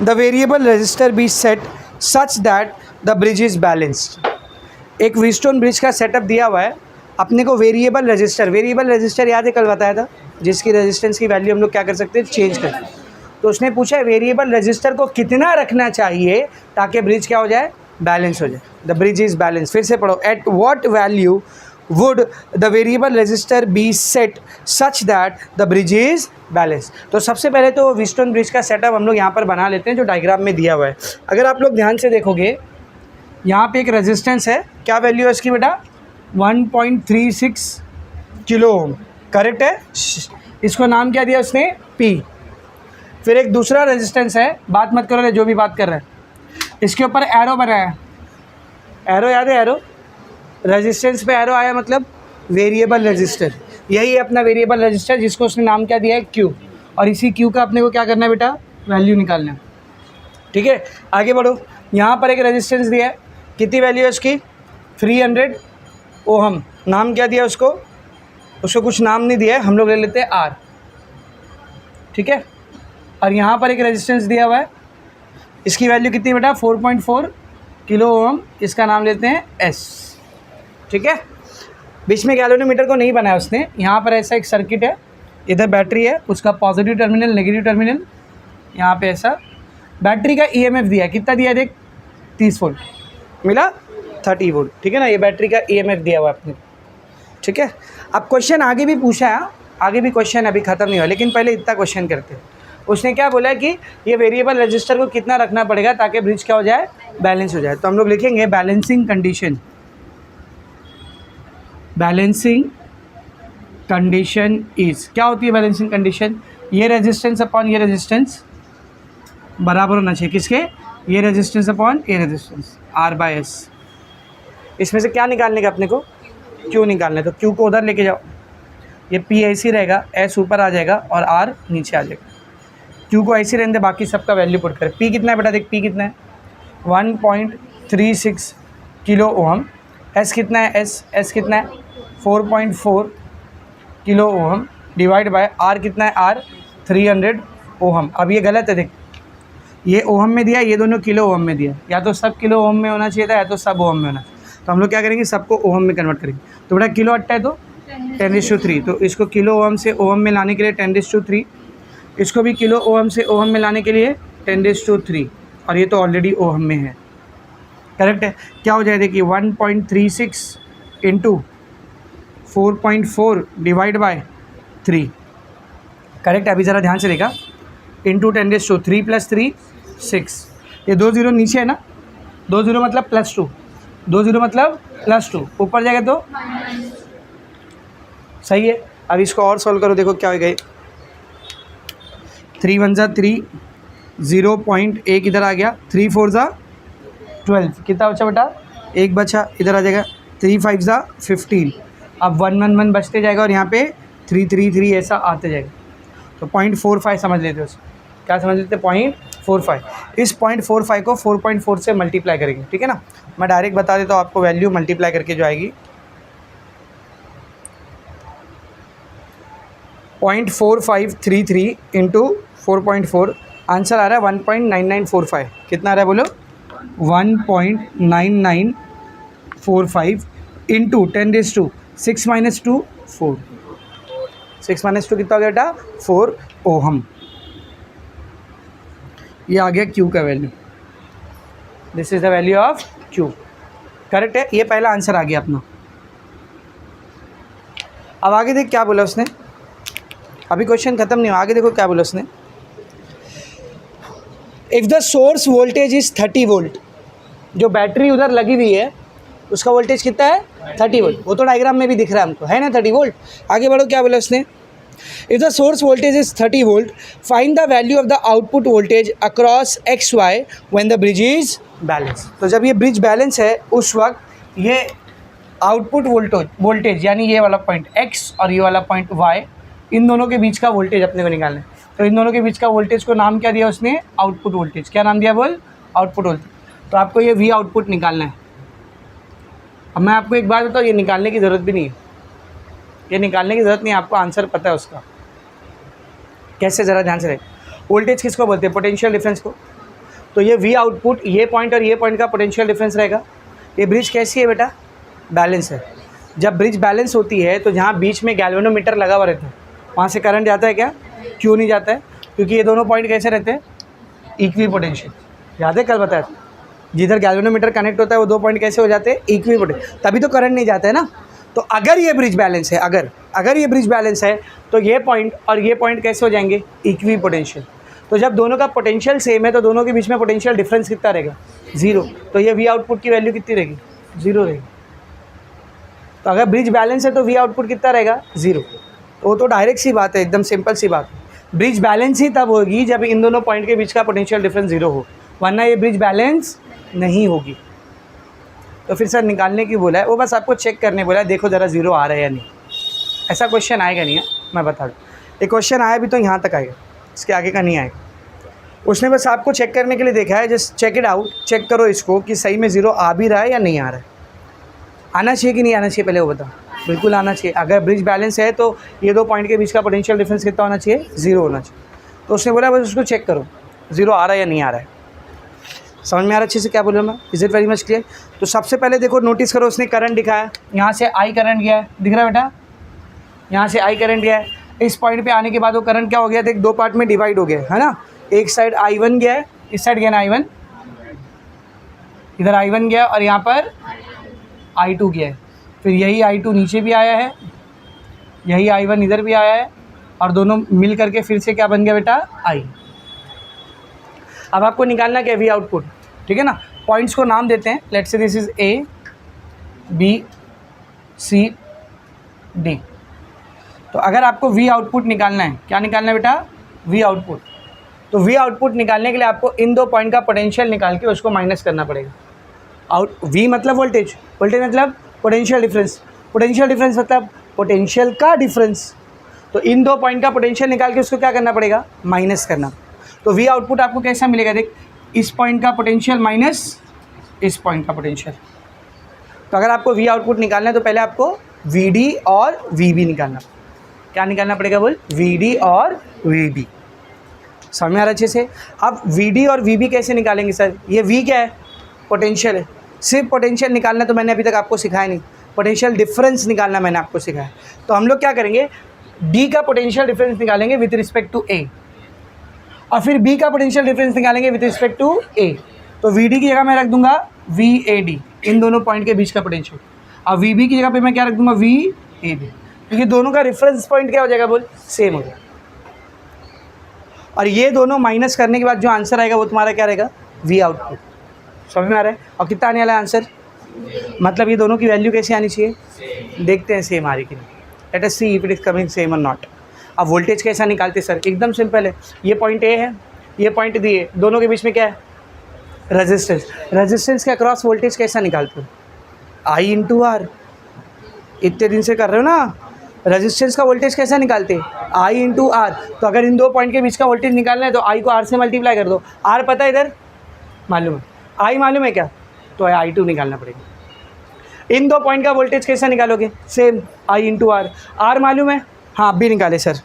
The variable resistor be set such that the bridge is balanced. एक Wheatstone bridge का setup दिया हुआ है, अपने को वेरिएबल रजिस्टर याद है कल बताया था, जिसकी रेजिस्टेंस की वैल्यू हम लोग क्या कर सकते हैं, चेंज कर। तो उसने पूछा है वेरिएबल रजिस्टर को कितना रखना चाहिए ताकि ब्रिज क्या हो जाए, बैलेंस हो जाए। The bridge is balance. फिर से पढ़ो, at what value would the variable resistor be set such that the bridge is balance. तो सबसे पहले तो व्हीटस्टोन ब्रिज का सेटअप हम लोग यहाँ पर बना लेते हैं जो डायग्राम में दिया हुआ है। अगर आप लोग ध्यान से देखोगे, यहाँ पे एक रेजिस्टेंस है, क्या वैल्यू है इसकी बेटा, 1.36 किलो ओम, करेक्ट है। इसको नाम क्या दिया उसने, P। फिर एक दूसरा रेजिस्टेंस है, बात मत करो जो भी बात कर रहे हैं, इसके ऊपर एरो बनाया, एरो याद है, एरो रेजिस्टेंस पे एरो आया मतलब वेरिएबल रजिस्टर, यही है अपना वेरिएबल रजिस्टर जिसको उसने नाम क्या दिया है, Q। और इसी Q का अपने को क्या करना है बेटा, वैल्यू निकालना है। ठीक है, आगे बढ़ो। यहाँ पर एक रेजिस्टेंस दिया है, कितनी वैल्यू है उसकी, 300 ओहम। नाम क्या दिया उसको कुछ नाम नहीं दिया है, हम लोग ले लेते हैं R। ठीक है, और यहाँ पर एक रेजिस्टेंस दिया हुआ है, इसकी वैल्यू कितनी बेटा, 4.4 किलो ओम, इसका नाम लेते हैं S। ठीक है, बीच में गैल्वेनोमीटर को नहीं बनाया उसने। यहाँ पर ऐसा एक सर्किट है, इधर बैटरी है, उसका पॉजिटिव टर्मिनल नेगेटिव टर्मिनल, यहाँ पे ऐसा बैटरी का EMF दिया है, कितना दिया है देख, 30 वोल्ट मिला, 30 वोल्ट। ठीक है ना, ये बैटरी का EMF दिया हुआ आपने। ठीक है, अब क्वेश्चन आगे भी पूछा है, आगे भी क्वेश्चन अभी ख़त्म नहीं हुआ, लेकिन पहले इतना क्वेश्चन करते हैं। उसने क्या बोला है कि ये वेरिएबल रजिस्टर को कितना रखना पड़ेगा ताकि ब्रिज क्या हो जाए, बैलेंस हो जाए। तो हम लोग लिखेंगे balancing condition, balancing condition is, क्या होती है बैलेंसिंग कंडीशन, ये रेजिस्टेंस अपॉन ये रेजिस्टेंस बराबर होना चाहिए, किसके, ये रेजिस्टेंस अपॉन ये रेजिस्टेंस, R/S। इसमें से क्या निकालने का अपने को, Q निकालना है। तो Q को उधर लेके जाओ, ये P ऐसी रहेगा, S ऊपर आ जाएगा और R नीचे आ जाएगा। Q को ऐसी रहने दे, बाकी सबका वैल्यू पुट कर। P कितना है बेटा, देख P कितना है, 1.36 किलो ओहम। S कितना है, S कितना है, 4.4 kilo ohm divide by R कितना है, R 300 ओहम। अब ये गलत है, देख ये ओहम में दिया, ये दोनों किलो ओहम में दिया, या तो सब किलो ओहम में होना चाहिए था या तो सब ओहम में होना। तो हम लोग क्या करेंगे, सबको ओहम में कन्वर्ट करेंगे। तो बेटा किलो अट्टा है तो 10⁻3, तो इसको किलो ओहम से ओहम में लाने के लिए 10⁻3, इसको भी किलो ओहम से ओहम में लाने के लिए 10⁻3, और ये तो ऑलरेडी ओहम में है, करेक्ट है। क्या हो जाए देखिए, 1.36 इंटू 4.4 डिवाइड बाय 3, करेक्ट है। अभी ज़रा ध्यान से देखा, इंटू 10⁻3 + 3 6, ये 2 0 नीचे है ना, 2 0 मतलब +2, 2 0 मतलब +2, ऊपर जाएगा तो सही है। अब इसको और सॉल्व करो, देखो क्या हो गए, 3 1 = 3, 0.1 इधर आ गया, 3 4 = 12, कितना बचा बेटा, 1 बचा, इधर आ जाएगा, 3 5 = 15। अब 1 1 1 बचते जाएगा और यहाँ पे 3 3 3 ऐसा आते जाएगा। तो 0.45 समझ लेते हो उसको, क्या समझ लेते हैं, 0.45। इस 0.45 को 4.4 से मल्टीप्लाई करेंगे, ठीक है ना। मैं डायरेक्ट बता देता हूँ आपको, वैल्यू मल्टीप्लाई करके जो आएगी 0.4533 इंटू 4.4, आंसर आ रहा है 1.9945। कितना आ रहा है बोलो, 1.9945 इंटू 10⁻², 6 - 2 4, 6 - 2 कितना हो गया बेटा, 4 ओहम। ये आ गया Q का value, this is the value of Q, correct है। ये पहला आंसर आ गया अपना। अब आगे देख क्या बोला उसने, अभी क्वेश्चन खत्म नहीं हुआ, आगे देखो क्या बोला उसने। If the source voltage is 30 volt, जो बैटरी उधर लगी हुई है उसका वोल्टेज कितना है, 30 वोल्ट। वो तो डायग्राम में भी दिख रहा है हमको, है ना 30 वोल्ट। आगे बढ़ो, क्या बोला उसने, if the source voltage is 30 volt find the value of the output voltage across XY when the bridge is balance. तो जब ये ब्रिज बैलेंस है उस वक्त ये आउटपुट वोल्टेज यानी ये वाला पॉइंट X और ये वाला पॉइंट Y, इन दोनों के बीच का वोल्टेज अपने को निकालना है। तो इन दोनों के बीच का वोल्टेज को नाम क्या दिया उसने, आउटपुट वोल्टेज। क्या नाम दिया बोल, आउटपुट वोल्टेज। तो आपको ये V आउटपुट निकालना है। अब मैं आपको एक बात बताऊँ, ये निकालने की ज़रूरत भी नहीं है, ये निकालने की ज़रूरत नहीं है, आपको आंसर पता है उसका। कैसे, ज़रा ध्यान से रहे। वोल्टेज किसको बोलते हैं, पोटेंशियल डिफरेंस को। तो ये वी आउटपुट, ये पॉइंट और ये पॉइंट का पोटेंशियल डिफरेंस रहेगा। ये ब्रिज कैसी है बेटा? बैलेंस है। जब ब्रिज बैलेंस होती है तो जहाँ बीच में गैल्वेनोमीटर लगा हुआ रहता है वहाँ से करंट जाता है क्या? क्यों नहीं जाता है? क्योंकि ये दोनों पॉइंट कैसे रहते हैं? Equi potential. याद है कल बताया था, जिधर गैल्वेनोमीटर कनेक्ट होता है वो दो पॉइंट कैसे हो जाते हैं? इक्वी पोटेंशियल, तभी तो करंट नहीं जाता है ना। तो अगर ये ब्रिज बैलेंस है, अगर ये ब्रिज बैलेंस है तो ये पॉइंट और ये पॉइंट कैसे हो जाएंगे? Equi potential. तो जब दोनों का पोटेंशियल सेम है तो दोनों के बीच में पोटेंशियल डिफरेंस कितना रहेगा? 0। तो ये वी आउटपुट की वैल्यू कितनी रहेगी? 0 रहेगी। तो अगर ब्रिज बैलेंस है तो वी आउटपुट कितना रहेगा? 0। तो वो तो डायरेक्ट सी बात है, एकदम सिंपल सी बात। ब्रिज बैलेंस ही तब होगी जब इन दोनों पॉइंट के बीच का पोटेंशियल डिफरेंस 0 हो, वरना ये ब्रिज बैलेंस नहीं होगी। तो फिर सर निकालने की बोला है, वो बस आपको चेक करने बोला है, देखो ज़रा 0 आ रहा है या नहीं। ऐसा क्वेश्चन आएगा नहीं है, मैं बता दूँ। एक क्वेश्चन आया भी तो यहाँ तक आएगा, इसके आगे का नहीं आएगा। उसने बस आपको चेक करने के लिए देखा है, just check it out, check करो इसको कि सही में 0 आ भी रहा है या नहीं आ रहा है। आना चाहिए कि नहीं आना चाहिए पहले वो बताओ। बिल्कुल आना चाहिए। अगर ब्रिज बैलेंस है तो ये दो पॉइंट के बीच का पोटेंशियल डिफरेंस कितना होना चाहिए? 0 होना चाहिए। तो उसने बोला बस उसको चेक करो 0 आ रहा है या नहीं आ रहा है। समझ में आ रहा है अच्छे से क्या बोल रहा हूँ मैं? Is it very much clear? तो सबसे पहले देखो, नोटिस करो, उसने करंट दिखाया, यहाँ से आई करंट गया है, दिख रहा है बेटा? यहाँ से आई करंट गया है। इस पॉइंट पे आने के बाद वो करंट क्या हो गया? देख, दो पार्ट में डिवाइड हो गया है ना। एक साइड I1 गया है, इस साइड गया ना I1, इधर I1 गया और यहाँ पर I2 गया है। फिर यही I2 नीचे भी आया है, यही I1 इधर भी आया है, और दोनों मिल करके फिर से क्या बन गया बेटा? I। अब आपको निकालना क्या? वी आउटपुट, ठीक है ना। पॉइंट्स को नाम देते हैं, let's say this is A, B, C, D। तो अगर आपको वी आउटपुट निकालना है, क्या निकालना है बेटा? We output. तो वी आउटपुट निकालने के लिए आपको इन दो पॉइंट का पोटेंशियल निकाल के उसको माइनस करना पड़ेगा। वी मतलब वोल्टेज, वोल्टेज मतलब पोटेंशियल डिफरेंस, पोटेंशियल डिफरेंस मतलब पोटेंशियल का डिफरेंस। तो इन दो पॉइंट का पोटेंशियल निकाल के उसको क्या करना पड़ेगा? माइनस करना। तो वी आउटपुट आपको कैसा मिलेगा? देख, इस पॉइंट का पोटेंशियल माइनस इस पॉइंट का पोटेंशियल। तो अगर आपको वी आउटपुट निकालना है तो पहले आपको वी डी और वी बी निकालना। क्या निकालना पड़ेगा बोल? वी डी और वी बी। समझ में आ रहा अच्छे से? अब वी डी और वी बी कैसे निकालेंगे सर? ये वी क्या है? पोटेंशियल है। सिर्फ पोटेंशियल निकालना तो मैंने अभी तक आपको सिखाया नहीं, पोटेंशियल डिफरेंस निकालना मैंने आपको सिखाया। तो हम लोग क्या करेंगे? डी का पोटेंशियल डिफरेंस निकालेंगे विथ रिस्पेक्ट टू ए, और फिर बी का पोटेंशियल डिफरेंस निकालेंगे विथ रिस्पेक्ट टू ए। तो वी डी की जगह मैं रख दूंगा वी ए डी, इन दोनों पॉइंट के बीच का पोटेंशियल। और वी बी की जगह पे मैं क्या रख दूंगा? वी ए बी, क्योंकि दोनों का रेफरेंस पॉइंट क्या हो जाएगा बोल? सेम हो जाएगा। और ये दोनों माइनस करने के बाद जो आंसर आएगा वो तुम्हारा क्या रहेगा? We output. समझ में आ रहा है? और कितना आने वाला है आंसर? मतलब ये दोनों की वैल्यू कैसे आनी चाहिए? देखते हैं सेम आ रही कि नहीं। Let us see if it is coming same और नॉट। अब वोल्टेज कैसा निकालते सर? एकदम सिंपल है। ये पॉइंट ए है, ये पॉइंट बी है, दोनों के बीच में क्या है? रेजिस्टेंस। रेजिस्टेंस के अक्रॉस वोल्टेज कैसा निकालते हो? आई इंटू आर। इतने दिन से कर रहे हो ना। रेजिस्टेंस का वोल्टेज कैसा निकालते हैं? आई इंटू आर। तो अगर इन दो पॉइंट के बीच का वोल्टेज निकालना है तो आई को आर से मल्टीप्लाई कर दो। आर पता है इधर? मालूम है। आई मालूम है क्या? तो आई टू निकालना पड़ेगा। इन दो पॉइंट का वोल्टेज कैसा निकालोगे? Same, I into R. R मालूम है? हाँ, भी निकाले सर।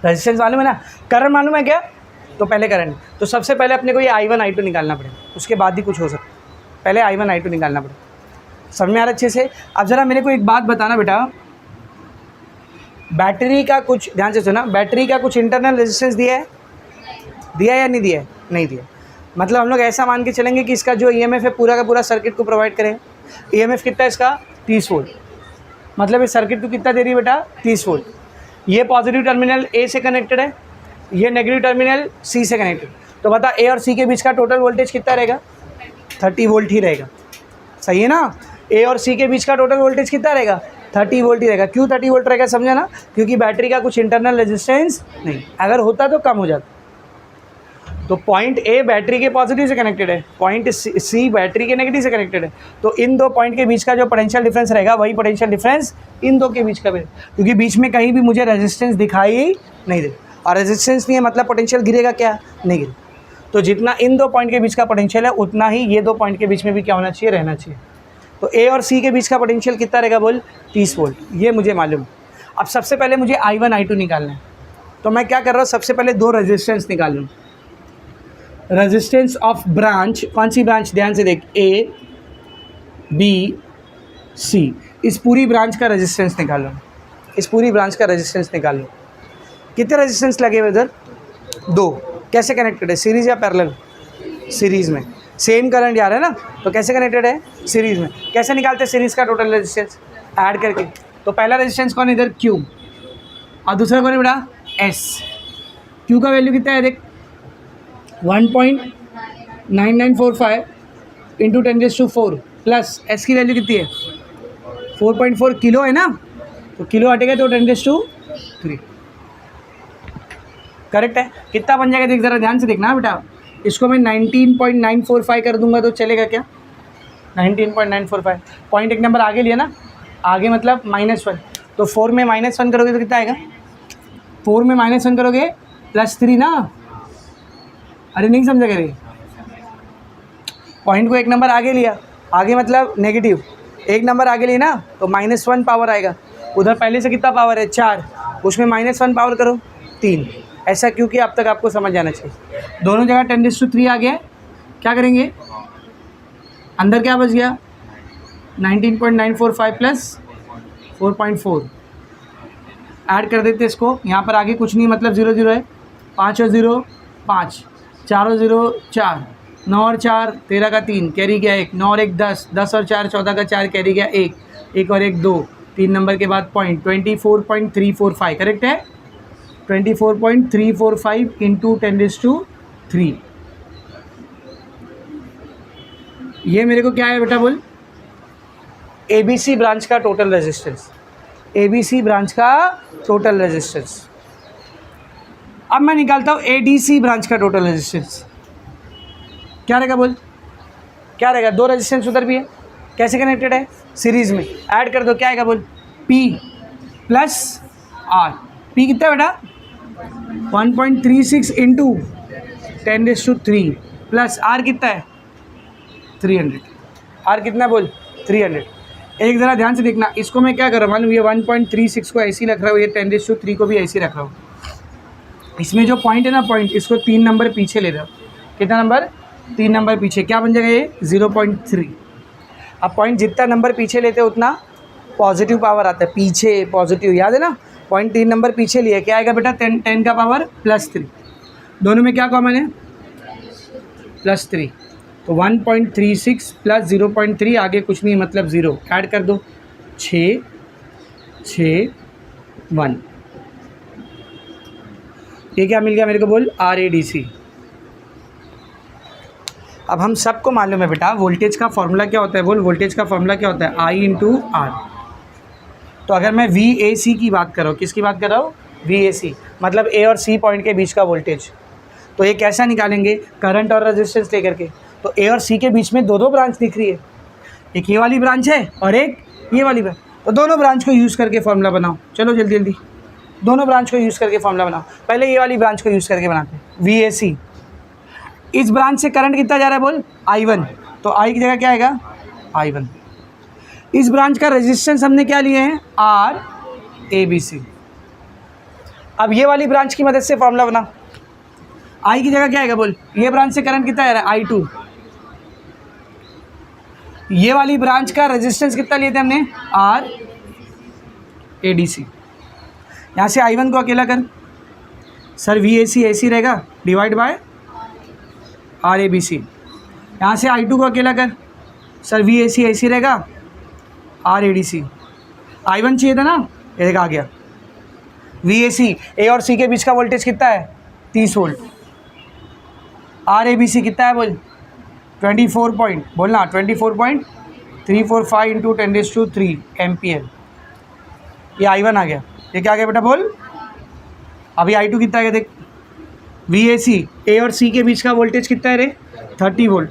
रेजिस्टेंस मालूम है ना? करंट मालूम है क्या? तो पहले करंट। तो सबसे पहले अपने को ये I1 I2 निकालना पड़ेगा, उसके बाद ही कुछ हो सकता है। पहले I1 I2 निकालना पड़ेगा। समझ में आ रहा अच्छे से? अब ज़रा मेरे को एक बात बताना बेटा, बैटरी का कुछ ध्यान से सुना, बैटरी का कुछ इंटरनल रेजिस्टेंस दिया है? दिया या नहीं दिया? नहीं दिया। मतलब हम लोग ऐसा मान के चलेंगे कि इसका जो EMF है पूरा का पूरा सर्किट को प्रोवाइड करें। EMF कितना है इसका? 30 वोल्ट। मतलब इस सर्किट को कितना दे रही है बेटा? 30 वोल्ट। ये पॉजिटिव टर्मिनल A से कनेक्टेड है, ये नेगेटिव टर्मिनल C से कनेक्टेड। तो बता A और C के बीच का टोटल वोल्टेज कितना रहेगा? 30 वोल्ट ही रहेगा। सही है ना? A और C के बीच का टोटल वोल्टेज कितना रहेगा? 30 वोल्ट ही रहेगा। क्यों 30 वोल्ट रहेगा समझा ना? क्योंकि बैटरी का कुछ इंटरनल रेजिस्टेंस नहीं, अगर होता तो कम हो जाता। तो पॉइंट A बैटरी के पॉजिटिव से कनेक्टेड है, पॉइंट C बैटरी के नेगेटिव से कनेक्टेड है। तो इन दो पॉइंट के बीच का जो पोटेंशियल डिफरेंस रहेगा वही पोटेंशियल डिफरेंस इन दो के बीच का भी, क्योंकि बीच में कहीं भी मुझे रेजिस्टेंस दिखाई नहीं दे, और रेजिस्टेंस नहीं है मतलब पोटेंशियल गिरेगा क्या? नहीं गिरेगा। तो जितना इन दो पॉइंट के बीच का पोटेंशियल है उतना ही ये दो पॉइंट के बीच में भी क्या होना चाहिए? रहना चाहिए। तो A और C के बीच का पोटेंशियल कितना रहेगा बोल? 30 वोल्ट। ये मुझे मालूम है। अब सबसे पहले मुझे I1 I2 निकालना है। तो मैं क्या कर रहा हूँ? सबसे पहले दो रेजिस्टेंस निकाल लूँ। रेजिस्टेंस ऑफ ब्रांच, कौन सी ब्रांच, ध्यान से देख, ए बी सी, इस पूरी ब्रांच का रेजिस्टेंस निकालो, इस पूरी ब्रांच का रेजिस्टेंस निकालो। कितने रेजिस्टेंस लगे हुए इधर, 2। कैसे कनेक्टेड है, सीरीज या पैरेलल, सीरीज़ में, सेम करंट जा रहा है ना, तो कैसे कनेक्टेड है, सीरीज़ में। कैसे निकालते हैं सीरीज़ का टोटल रेजिस्टेंस, ऐड करके। तो पहला रेजिस्टेंस कौन है इधर, क्यू, और दूसरा कौन है बेटा, एस। क्यू का वैल्यू कितना है देख, 1.9945 इंटू 10⁴ प्लस एस की वैल्यू कितनी है, 4.4 किलो है ना, तो किलो हटेगा तो 10⁵ करेक्ट है। कितना बन जाएगा देख, ज़रा ध्यान से देखना बेटा, इसको मैं 19.945 कर दूंगा तो चलेगा क्या, 19.945, पॉइंट एक नंबर आगे लिया ना, आगे मतलब -1, तो 4 में -1 करोगे तो कितना आएगा, 4 में -1 करोगे +3 ना, अरे नहीं समझा करे, पॉइंट को एक नंबर आगे लिया, आगे मतलब नेगेटिव, एक नंबर आगे लिया ना, तो -1 पावर आएगा। उधर पहले से कितना पावर है, 4, उसमें -1 पावर करो 3, ऐसा क्योंकि अब तक आपको समझ जाना चाहिए। दोनों जगह 10⁵ आ गया, क्या करेंगे, अंदर क्या बच गया, 19.945 प्लस 4.4, ऐड कर देते इसको, यहाँ पर आगे कुछ नहीं मतलब 0 0 है, 5 और 0 5, 4 और 0 4, 9 और 4 13 का 3 कैरी गया 1, 9 और 1 10, 10 और 4 14 का 4 कैरी गया 1, 1 और 1 2, 3 नंबर के बाद पॉइंट, 24.345 करेक्ट है, 24.345 इंटू 10⁵। ये मेरे को क्या है बेटा बोल, ABC ब्रांच का टोटल रेजिस्टेंस, ABC ब्रांच का टोटल रेजिस्टेंस। अब मैं निकालता हूँ ADC ब्रांच का टोटल रेजिस्टेंस, क्या रहेगा बोल, क्या रहेगा, 2 रेजिस्टेंस उधर भी है, कैसे कनेक्टेड है, सीरीज में, ऐड कर दो, क्या आएगा बोल, P प्लस R, P कितना है बेटा, 1.36 इंटू 10⁵ प्लस R कितना है, 300, R कितना बोल, 300। एक ज़रा ध्यान से देखना, इसको मैं क्या कर रहा हूँ, मालूम ये 1.36 को ऐसे ही रख रहा हूँ, ये 10⁵ को भी ऐसे ही रख रहा हूँ, इसमें जो पॉइंट है ना, पॉइंट इसको 3 नंबर पीछे ले रहा हूँ, कितना नंबर, 3 नंबर पीछे, क्या बन जाएगा ये 0.3। अब पॉइंट जितना नंबर पीछे लेते उतना पॉजिटिव पावर आता है, पीछे पॉजिटिव, याद है ना, पॉइंट 3 नंबर पीछे लिए, क्या आएगा बेटा, 10 का पावर +3, दोनों में क्या कॉमन है, +3, तो 1.36 प्लस 0.3, आगे कुछ नहीं मतलब 0, ऐड कर दो, 6 6 1, ये क्या मिल गया मेरे को बोल, RADC। अब हम सबको मालूम है बेटा वोल्टेज का फॉर्मूला क्या होता है बोल, वोल्टेज का फॉर्मूला क्या होता है, I × R। तो अगर मैं VAC की बात कर रहा हूँ, किसकी बात कर रहा हूँ, VAC, मतलब A और C पॉइंट के बीच का वोल्टेज, तो ये कैसा निकालेंगे, करंट और रेजिस्टेंस लेकर के। तो A और C के बीच में 2 ब्रांच दिख रही है, एक ये वाली ब्रांच है और एक ये वाली ब्रांच, तो दोनों ब्रांच को यूज़ करके फॉर्मूला बनाओ, चलो जल्दी जल्दी, दोनों ब्रांच को यूज़ करके फॉर्मूला बनाओ। पहले ये वाली ब्रांच को यूज़ करके बनाते हैं, VAC, इस ब्रांच से करंट कितना जा रहा है बोल, I1, तो I की जगह क्या आएगा, I1। इस ब्रांच का रेजिस्टेंस हमने क्या लिए हैं, RABC। अब ये वाली ब्रांच की मदद से फॉर्मूला बना, I की जगह क्या आएगा बोल, ये ब्रांच से करंट कितना आ रहा है, I2। ये वाली ब्रांच का रेजिस्टेंस कितना लिए थे हमने, RADC। यहाँ से I1 को अकेला कर, सर VAC ऐसी रहेगा, डिवाइड बाय RABC। यहाँ से I2 को अकेला कर, सर VAC ऐसी रहेगा, RADC। I1 चाहिए था ना, ये देखा आ गया, VAC A और C के बीच का वोल्टेज कितना है, 30 वोल्ट, RABC कितना है बोल, 24 पॉइंट, बोलना 24.345 इंटू 10⁵ एम्पियर, ये I1 आ गया, ये क्या आ गया बेटा बोल, अभी I2 कितना आ गया देख, VAC A और C के बीच का वोल्टेज कितना है रे, 30 वोल्ट,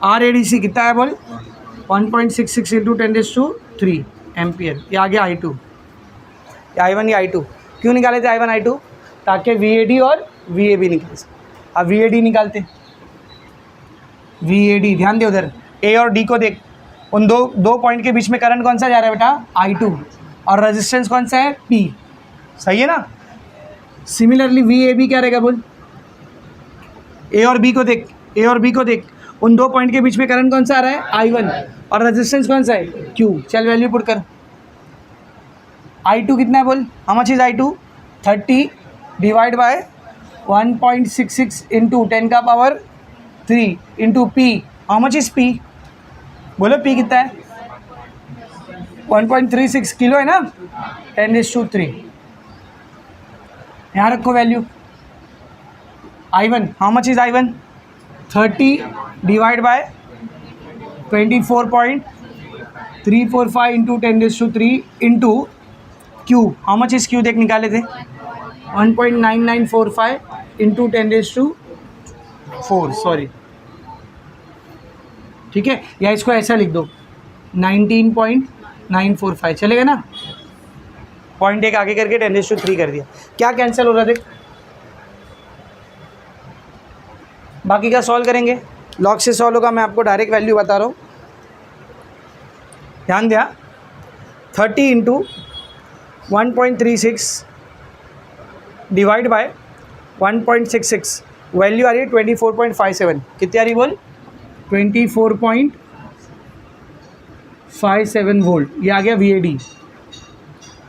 RADC कितना है बोल, 1.66 इंटू 10⁵ एम्पियर, ये आ गया I2, ये I1 ये I2। क्यों निकाले थे I1 I2, ताकि VAD और VAB निकाल सके। अब VAD निकालते, VAD ध्यान दे उधर, A और D को देख, उन दो पॉइंट के बीच में करंट कौन सा जा रहा है बेटा, I2, और रेजिस्टेंस कौन सा है, P, सही है ना। सिमिलरली VAB क्या रहेगा बोल, ए और बी को देख, ए और बी को देख, उन दो पॉइंट के बीच में करंट कौन सा आ रहा है, I1, और रेजिस्टेंस कौन सा है, Q। चल वैल्यू पुट कर। I2 कितना है बोल, how much is I2, 30 divide by 1.66 into 10 का power 3 into P, how much is P, बोलो P कितना है, 1.36 किलो है ना, 10⁻3। यहाँ रखो value. I1, how much is I1, 30 divide by 24.345 into 10⁻3 into Q, how much is Q देख निकाले थे, 1.9945 इंटू 10⁻4, सॉरी, ठीक है, या इसको ऐसा लिख दो 19.945, चलेगा ना, पॉइंट एक आगे करके 10⁻3 कर दिया। क्या कैंसिल हो रहा है देख, बाकी का सॉल्व करेंगे, लॉग से सॉल्व होगा, मैं आपको डायरेक्ट वैल्यू बता रहा हूँ, ध्यान दिया, 30 इंटू 1.36 डिवाइड बाय 1.66, वैल्यू आ रही है 24.57, कितनी आ रही बोल, 24.57 वोल्ट, ये आ गया VAD,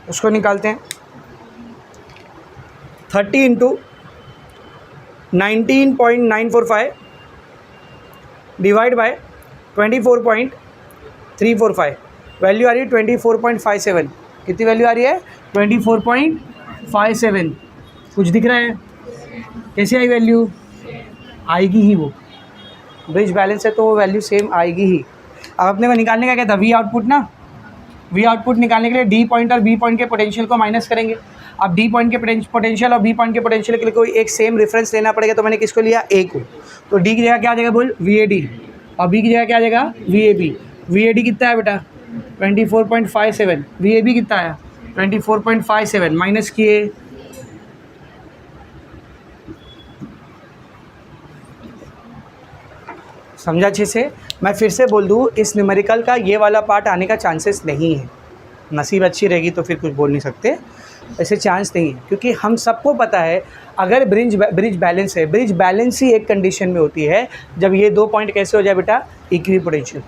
उसको निकालते हैं। 30 इंटू 19.945 डिवाइड बाय 24.345, वैल्यू आ रही है 24.57, कितनी वैल्यू आ रही है, 24.57, कुछ दिख रहा है, कैसे आई वैल्यू, आएगी ही, वो ब्रिज बैलेंस है तो वो वैल्यू सेम आएगी ही। अब अपने को निकालने का क्या था, वी आउटपुट ना, वी आउटपुट निकालने के लिए डी पॉइंट और बी पॉइंट के पोटेंशियल को माइनस करेंगे। अब डी पॉइंट के पोटेंशियल और बी पॉइंट के पोटेंशियल के लिए कोई एक सेम रेफरेंस लेना पड़ेगा, तो मैंने किसको लिया, ए को, तो डी की जगह क्या आ जाएगा बोल, VAD, और बी की जगह क्या आ जाएगा, VAB। VAD कितना है बेटा, 24.57, VAB कितना आया, 24.57, माइनस किए, समझा अच्छे से। मैं फिर से बोल दूँ, इस न्यूमेरिकल का ये वाला पार्ट आने का चांसेस नहीं है, नसीब अच्छी रहेगी तो फिर कुछ बोल नहीं सकते, ऐसे चांस नहीं है, क्योंकि हम सबको पता है अगर ब्रिज बैलेंस है, ब्रिज बैलेंस ही एक कंडीशन में होती है जब ये दो पॉइंट कैसे हो जाए बेटा, इक्वी पोटेंशियल,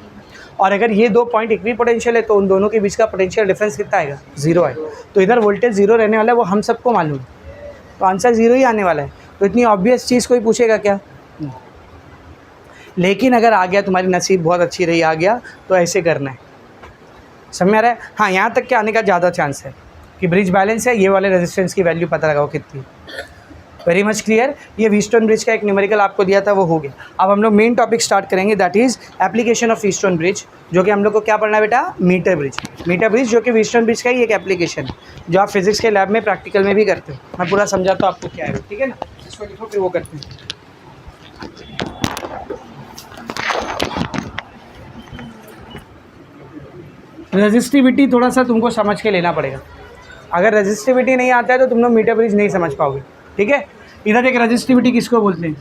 और अगर ये दो पॉइंट इक्वी पोटेंशियल है तो उन दोनों के बीच का पोटेंशियल डिफरेंस कितना आएगा, 0 है, तो इधर वोल्टेज 0 रहने वाला है, वो हम सबको मालूम है, तो आंसर 0 ही आने वाला है। तो इतनी ऑब्वियस चीज़ कोई पूछेगा क्या, लेकिन अगर आ गया, तुम्हारी नसीब बहुत अच्छी रही, आ गया तो ऐसे करना है, समझ में आ रहा है। हाँ, यहाँ तक के आने का ज़्यादा चांस है कि ब्रिज बैलेंस है, ये वाले रेजिस्टेंस की वैल्यू पता लगाओ कितनी, वेरी मच क्लियर। ये व्हीटस्टोन ब्रिज का एक न्यूमेरिकल आपको दिया था, वो हो गया। अब हम लोग मेन टॉपिक स्टार्ट करेंगे, that is application of Wheatstone bridge, जो कि हम लोग को क्या पढ़ना है बेटा, मीटर ब्रिज। मीटर ब्रिज जो कि व्हीटस्टोन ब्रिज का ही एक एप्लीकेशन है, जो आप फिजिक्स के लैब में प्रैक्टिकल में भी करते हो। मैं पूरा समझाता हूँ आपको क्या है, ठीक है ना, इसको लिखो फिर वो करते हैं। रेजिस्टिविटी थोड़ा सा तुमको समझ के लेना पड़ेगा, अगर रेजिस्टिविटी नहीं आता है तो तुम लोग मीटर ब्रिज नहीं समझ पाओगे, ठीक है। इधर एक रेजिस्टिविटी किसको बोलते हैं,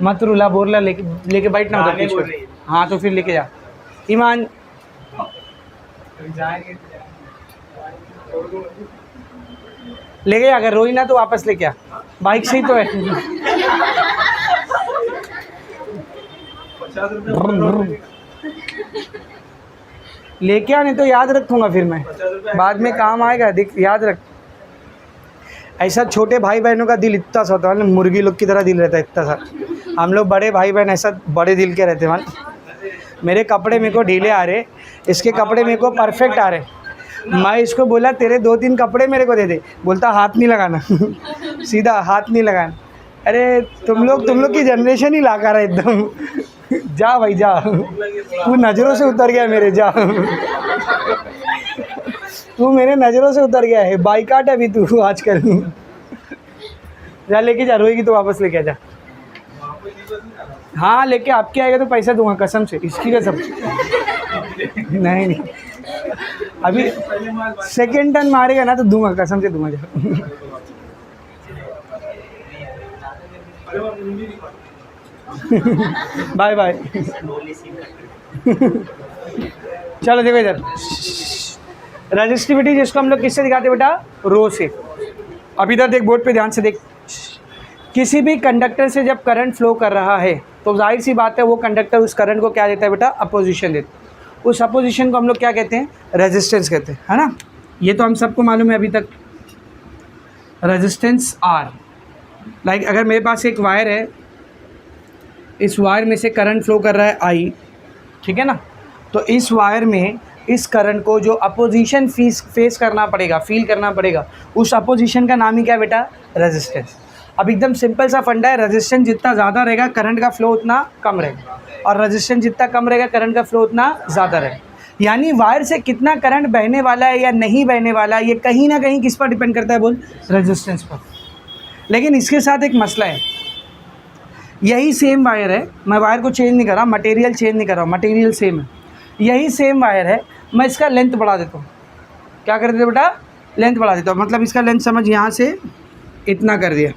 मत रुला बोरला, लेके बैठना उधर पीछे, हाँ तो फिर लेके जा ईमान, लेके जा, अगर रोई ना तो वापस लेके आ, बाइक से ही तो है। लेके आने तो याद रखूंगा, फिर मैं बाद में काम आएगा, देख याद रख। ऐसा छोटे भाई बहनों का दिल इतना सा होता है, मुर्गी लोग की तरह दिल रहता है इतना सा, हम लोग बड़े भाई बहन ऐसा बड़े दिल के रहते हैं। मेरे कपड़े मेरे को ढीले आ रहे, इसके कपड़े मेरे को परफेक्ट आ रहे, मैं इसको बोला तेरे 2-3 कपड़े मेरे को दे दे, बोलता हाथ नहीं लगाना सीधा हाथ नहीं लगाना। अरे तुम लोग की जनरेशन ही लाकर है एकदम। जा भाई जा, तू नज़रों से उतर गया मेरे, जा तू मेरे नज़रों से उतर गया है, बाइकाट है अभी तू आजकल। जा लेके जा, रोएगी तो वापस लेके जा। हाँ लेके आपके आएगा तो पैसा दूंगा कसम से, इसकी कसम। नहीं अभी सेकेंड टर्न मारेगा ना तो दूंगा, कसम से दूंगा। Bye bye. चलो देखो इधर, रजिस्टिविटी जिसको हम लोग किससे दिखाते हैं बेटा, रो से। अब इधर देख, बोर्ड पे ध्यान से देख, किसी भी कंडक्टर से जब करंट फ्लो कर रहा है तो जाहिर सी बात है वो कंडक्टर उस करंट को क्या देता है बेटा, अपोजिशन देता है। उस अपोजिशन को हम लोग क्या कहते हैं, रेजिस्टेंस कहते हैं, है ना। ये तो हम सबको मालूम है अभी तक, रेजिस्टेंस आर। लाइक अगर मेरे पास एक वायर है, इस वायर में से करंट फ्लो कर रहा है आई, ठीक है ना, तो इस वायर में इस करंट को जो अपोजिशन फेस करना पड़ेगा, फील करना पड़ेगा, उस अपोजिशन का नाम ही क्या है बेटा, रेजिस्टेंस। अब एकदम सिंपल सा फंडा है, रेजिस्टेंस जितना ज़्यादा रहेगा करंट का फ्लो उतना कम रहेगा, और रेजिस्टेंस जितना कम रहेगा करंट का फ्लो उतना ज़्यादा रहेगा। यानी वायर से कितना करंट बहने वाला है या नहीं बहने वाला है, ये कहीं ना कहीं किस पर डिपेंड करता है बोल, रेजिस्टेंस पर। लेकिन इसके साथ एक मसला है, यही सेम वायर है, मैं वायर को चेंज नहीं कर रहा, मटेरियल चेंज नहीं कर रहा हूँ, मटेरियल सेम है, यही सेम वायर है, मैं इसका लेंथ बढ़ा देता हूँ। क्या कर देते बेटा, लेंथ बढ़ा देता हूँ, मतलब इसका लेंथ समझ यहाँ से इतना कर दिया,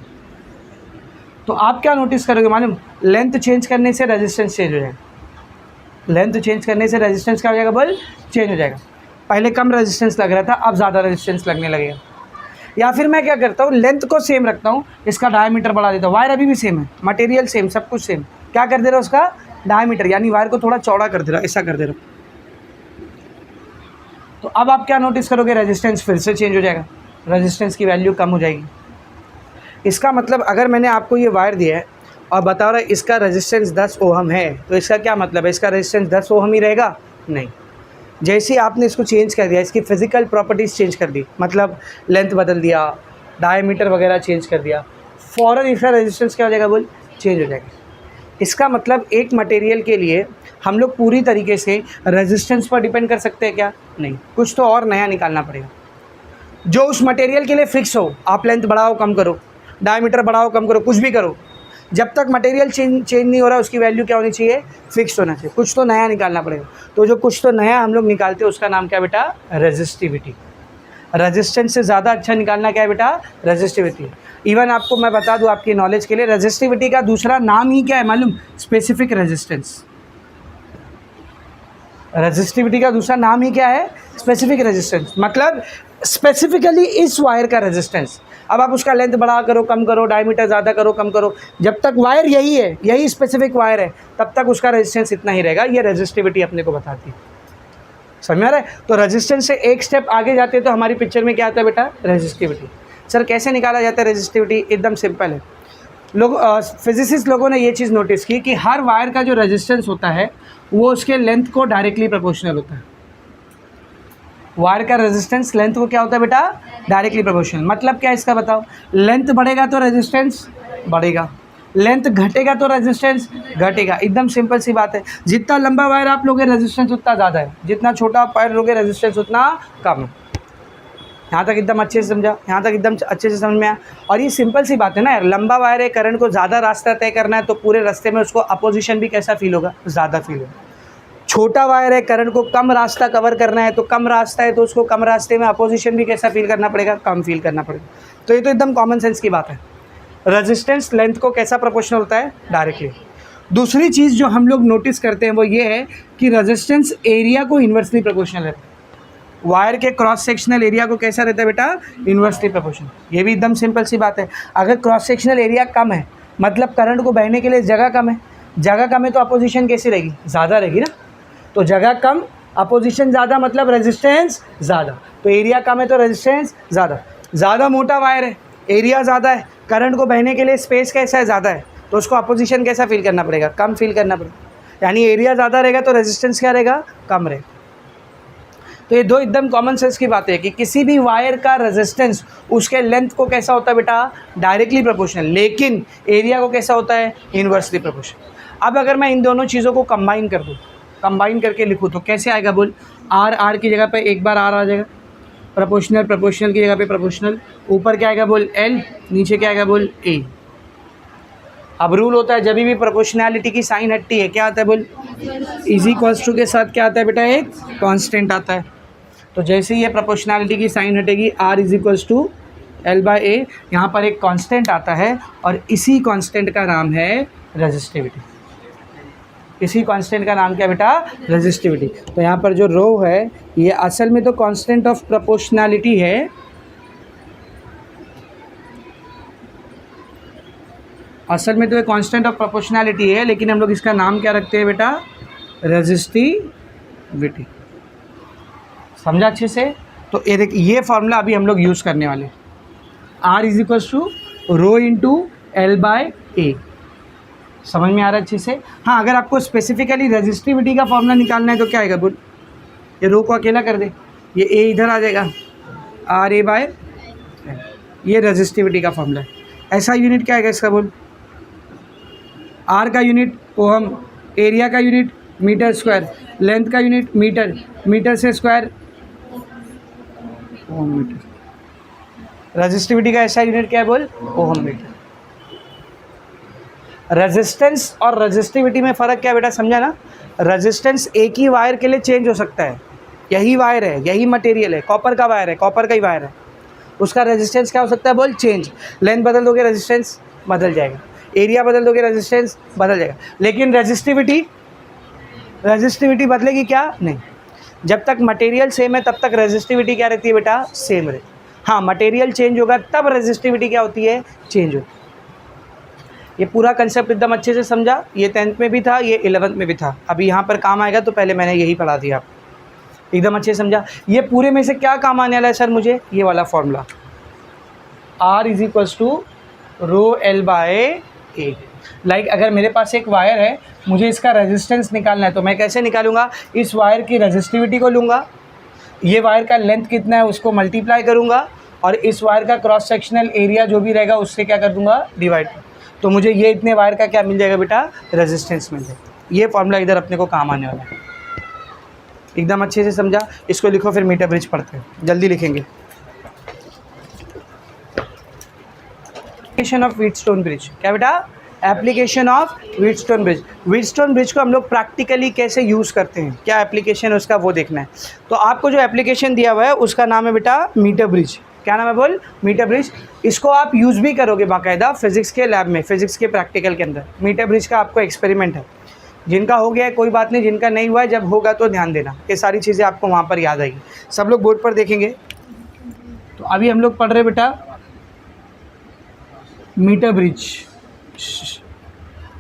तो आप क्या नोटिस करोगे मालूम, लेंथ चेंज करने से रेजिस्टेंस चेंज हो जाएगा, लेंथ चेंज करने से रेजिस्टेंस क्या हो जाएगा बोल, चेंज हो जाएगा। पहले कम रेजिस्टेंस लग रहा था, अब ज़्यादा रेजिस्टेंस लगने लगेगा। या फिर मैं क्या करता हूँ, लेंथ को सेम रखता हूँ, इसका डायमीटर बढ़ा देता हूँ, वायर अभी भी सेम है, मटेरियल सेम, सब कुछ सेम, क्या कर दे रहा हूँ, उसका डायमीटर यानी वायर को थोड़ा चौड़ा कर दे रहा, ऐसा कर दे रहा हूँ। तो अब आप क्या नोटिस करोगे, रेजिस्टेंस फिर से चेंज हो जाएगा, रेजिस्टेंस की वैल्यू कम हो जाएगी। इसका मतलब अगर मैंने आपको ये वायर दिया है और बता रहा है इसका रेजिस्टेंस 10 ओहम है, तो इसका क्या मतलब है, इसका रेजिस्टेंस 10 ओहम ही रहेगा, नहीं। जैसे ही आपने इसको चेंज कर दिया, इसकी फ़िज़िकल प्रॉपर्टीज़ चेंज कर दी, मतलब लेंथ बदल दिया, डायमीटर वगैरह चेंज कर दिया, फ़ौरन इसका रेजिस्टेंस क्या हो जाएगा बोल, चेंज हो जाएगा। इसका मतलब एक मटेरियल के लिए हम लोग पूरी तरीके से रेजिस्टेंस पर डिपेंड कर सकते हैं क्या, नहीं, कुछ तो और नया निकालना पड़ेगा जो उस मटेरियल के लिए फ़िक्स हो। आप लेंथ बढ़ाओ कम करो, डायमीटर बढ़ाओ कम करो, कुछ भी करो, जब तक मटेरियल चेंज नहीं हो रहा उसकी वैल्यू क्या होनी चाहिए, फिक्स होना चाहिए, कुछ तो नया निकालना पड़ेगा। तो जो कुछ तो नया हम लोग निकालते हैं उसका नाम क्या बेटा, रेजिस्टिविटी। रेजिस्टेंस से ज़्यादा अच्छा निकालना क्या है बेटा, रेजिस्टिविटी। इवन आपको मैं बता दूं आपकी नॉलेज के लिए, रेजिस्टिविटी का दूसरा नाम ही क्या है मालूम, स्पेसिफिक रेजिस्टेंस। रेजिस्टिविटी का दूसरा नाम ही क्या है, स्पेसिफिक रेजिस्टेंस, मतलब स्पेसिफिकली इस वायर का रेजिस्टेंस। अब आप उसका लेंथ बढ़ा करो कम करो, डायमीटर ज़्यादा करो कम करो, जब तक वायर यही है, यही स्पेसिफिक वायर है, तब तक उसका रेजिस्टेंस इतना ही रहेगा। ये रेजिस्टिविटी अपने को बताती है, समझ में आ रहा है। तो रेजिस्टेंस से एक स्टेप आगे जाते हैं तो हमारी पिक्चर में क्या आता है बेटा, रेजिस्टिविटी। सर कैसे निकाला जाता है रेजिस्टिविटी, एकदम सिंपल है। लोग फिजिसिस्ट लोगों ने ये चीज़ नोटिस की कि हर वायर का जो रेजिस्टेंस होता है वो उसके लेंथ को डायरेक्टली प्रोपोर्शनल होता है। वायर का रेजिस्टेंस लेंथ को क्या होता है बेटा, डायरेक्टली प्रोपोर्शनल। मतलब क्या इसका बताओ, लेंथ बढ़ेगा तो रेजिस्टेंस बढ़ेगा, लेंथ घटेगा तो रेजिस्टेंस घटेगा, एकदम सिंपल सी बात है। जितना लंबा वायर आप लोगे रेजिस्टेंस उतना ज़्यादा है, जितना छोटा वायर लोगे रेजिस्टेंस उतना कम है। यहाँ तक एकदम अच्छे से समझा, यहाँ तक एकदम अच्छे से समझ में आया। और ये सिंपल सी बात है ना यार, लंबा वायर है, करंट को ज़्यादा रास्ता तय करना है तो पूरे रास्ते में उसको अपोजिशन भी कैसा फील होगा, ज़्यादा फील होगा। छोटा वायर है, करंट को कम रास्ता कवर करना है तो कम रास्ता है तो उसको कम रास्ते में अपोजिशन भी कैसा फील करना पड़ेगा, कम फील करना पड़ेगा। तो ये तो एकदम कॉमन सेंस की बात है। रेजिस्टेंस लेंथ को कैसा प्रोपोर्शनल होता है, डायरेक्टली। दूसरी चीज़ जो हम लोग नोटिस करते हैं वो ये है कि रेजिस्टेंस एरिया को इन्वर्सली प्रोपोर्शनल रहता है। वायर के क्रॉस सेक्शनल एरिया को कैसा रहता है बेटा, इन्वर्सली प्रोपोर्शनल। ये भी एकदम सिंपल सी बात है। अगर क्रॉस सेक्शनल एरिया कम है मतलब करंट को बहने के लिए जगह कम है, जगह कम है तो अपोजिशन कैसी रहेगी, ज़्यादा रहेगी ना। तो जगह कम, अपोजिशन ज़्यादा, मतलब रेजिस्टेंस ज़्यादा। तो एरिया कम है तो रेजिस्टेंस ज़्यादा। ज़्यादा मोटा वायर है, एरिया ज़्यादा है, करंट को बहने के लिए स्पेस कैसा है, ज़्यादा है, तो उसको अपोजिशन कैसा फील करना पड़ेगा, कम फील करना पड़ेगा। यानी एरिया ज़्यादा रहेगा तो रेजिस्टेंस क्या रहेगा, कम रहेगा। तो ये दो एकदम कॉमन सेंस की बात है कि किसी भी वायर का रेजिस्टेंस उसके लेंथ को कैसा होता है बेटा, डायरेक्टली प्रोपोर्शनल, लेकिन एरिया को कैसा होता है, इन्वर्सली प्रोपोर्शनल। अब अगर मैं इन दोनों चीज़ों को कंबाइन कर दूँ, कंबाइन करके लिखूँ तो कैसे आएगा बोल, आर की जगह पे एक बार आर आ जाएगा, प्रोपोर्शनल प्रोपोर्शनल की जगह पे प्रोपोर्शनल, ऊपर क्या आएगा बोल एल, नीचे क्या आएगा बोल ए। अब रूल होता है जब भी प्रोपोर्शनैलिटी की साइन हटती है क्या आता है बोल, इज इक्वल्स टू के साथ क्या आता है बेटा, एक कांस्टेंट आता है। तो जैसे ही ये प्रोपोर्शनैलिटी की साइन हटेगी, R is equals to L by A, यहाँ पर एक कांस्टेंट आता है और इसी कांस्टेंट का नाम है रेजिस्टिविटी। इसी कांस्टेंट का नाम क्या बेटा, रेजिस्टिविटी। तो यहाँ पर जो रो है ये असल में तो कांस्टेंट ऑफ प्रोपोर्शनैलिटी है, असल में तो ये कांस्टेंट ऑफ प्रोपोर्शनैलिटी है, लेकिन हम लोग इसका नाम क्या रखते हैं बेटा, रेजिस्टिविटी। समझा अच्छे से। तो ये देख, ये फॉर्मूला अभी हम लोग यूज़ करने वाले, R is equal to rho into L by A. समझ में आ रहा है अच्छे से। हाँ, अगर आपको स्पेसिफिकली रेजिस्टिविटी का फॉर्मूला निकालना है तो क्या आएगा बोल, ये रो को अकेला कर दे, ये ए इधर आ जाएगा, आर ए बाय, ये रेजिस्टिविटी का फॉर्मूला है। ऐसा यूनिट क्या आएगा इसका बोल, आर का यूनिट ओहम, एरिया का यूनिट मीटर स्क्वायर, लेंथ का यूनिट मीटर, मीटर से स्क्वायर ओहम मीटर। रेजिस्टिविटी का ऐसा यूनिट क्या है बोल, ओहम मीटर। रेजिस्टेंस और रेजिस्टिविटी में फ़र्क क्या है बेटा, समझा ना। रेजिस्टेंस एक ही वायर के लिए चेंज हो सकता है, यही वायर है, यही मटेरियल है, कॉपर का वायर है, कॉपर का ही वायर है, उसका रेजिस्टेंस क्या हो सकता है बोल, चेंज। लेंथ बदल दोगे रेजिस्टेंस बदल जाएगा, एरिया बदल दोगे रेजिस्टेंस बदल जाएगा। लेकिन रेजिस्टिविटी बदलेगी क्या, नहीं। जब तक मटेरियल सेम है तब तक रेजिस्टिविटी क्या रहती है बेटा, सेम रहती है। हाँ, मटेरियल चेंज होगा तब रेजिस्टिविटी क्या होती है, चेंज होती है। ये पूरा कंसेप्ट एकदम अच्छे से समझा, ये 10th में भी था, ये 11th में भी था, अभी यहाँ पर काम आएगा तो पहले मैंने यही पढ़ा दिया आपको, एकदम अच्छे से समझा। ये पूरे में से क्या काम आने वाला है सर मुझे, ये वाला formula, R is equals to rho L by A. Like अगर मेरे पास एक वायर है, मुझे इसका रेजिस्टेंस निकालना है, तो मैं कैसे निकालूंगा, इस वायर की रेजिस्टिविटी को लूँगा, ये वायर का लेंथ कितना है उसको मल्टीप्लाई करूँगा, और इस वायर का क्रॉस सेक्शनल एरिया जो भी रहेगा उससे क्या कर दूँगा, डिवाइड। तो मुझे ये इतने वायर का क्या मिल जाएगा बेटा, रेजिस्टेंस मिल जाएगा। ये फॉर्मूला इधर अपने को काम आने वाला है, एकदम अच्छे से समझा। इसको लिखो, फिर मीटर ब्रिज पढ़ते हैं, जल्दी लिखेंगे। एप्लीकेशन ऑफ व्हीटस्टोन ब्रिज, क्या बेटा, application of Wheatstone bridge. Wheatstone bridge को हम लोग प्रैक्टिकली कैसे यूज़ करते हैं, क्या एप्लीकेशन उसका वो देखना है। तो आपको जो एप्लीकेशन दिया हुआ है उसका नाम है बेटा मीटर ब्रिज। क्या नाम है बोल, मीटर ब्रिज। इसको आप यूज़ भी करोगे बाकायदा फिजिक्स के लैब में, फिजिक्स के प्रैक्टिकल के अंदर। मीटर ब्रिज का आपको एक्सपेरिमेंट है, जिनका हो गया है कोई बात नहीं, जिनका नहीं हुआ है जब होगा तो ध्यान देना, ये सारी चीज़ें आपको वहाँ पर याद आएगी। सब लोग बोर्ड पर देखेंगे। तो अभी हम लोग पढ़ रहे बेटा मीटर ब्रिज।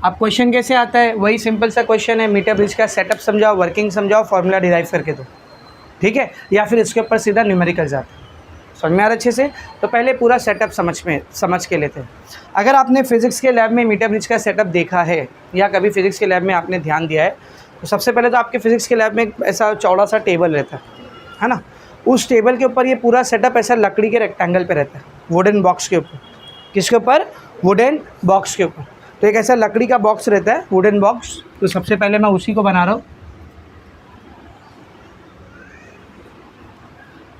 अब क्वेश्चन कैसे आता है, वही सिंपल सा क्वेश्चन है, मीटर ब्रिज का सेटअप समझाओ, वर्किंग समझाओ, फॉर्मूला डिराइव करके दो, ठीक है, या फिर इसके ऊपर सीधा न्यूमेरिकल जाता है। समझ में आ रहा अच्छे से। तो पहले पूरा सेटअप समझ के लेते हैं। अगर आपने फिजिक्स के लैब में मीटर ब्रिज का सेटअप देखा है, या कभी फिजिक्स के लैब में आपने ध्यान दिया है, तो सबसे पहले तो आपके फिजिक्स के लैब में ऐसा चौड़ा सा टेबल रहता है ना। उस टेबल के ऊपर ये पूरा सेटअप ऐसा लकड़ी के रेक्टेंगल पे रहता है, वुडन बॉक्स के ऊपर। किसके ऊपर, वुडन बॉक्स के ऊपर। तो एक ऐसा लकड़ी का बॉक्स रहता है, वुडन बॉक्स। तो सबसे पहले मैं उसी को बना रहा हूँ।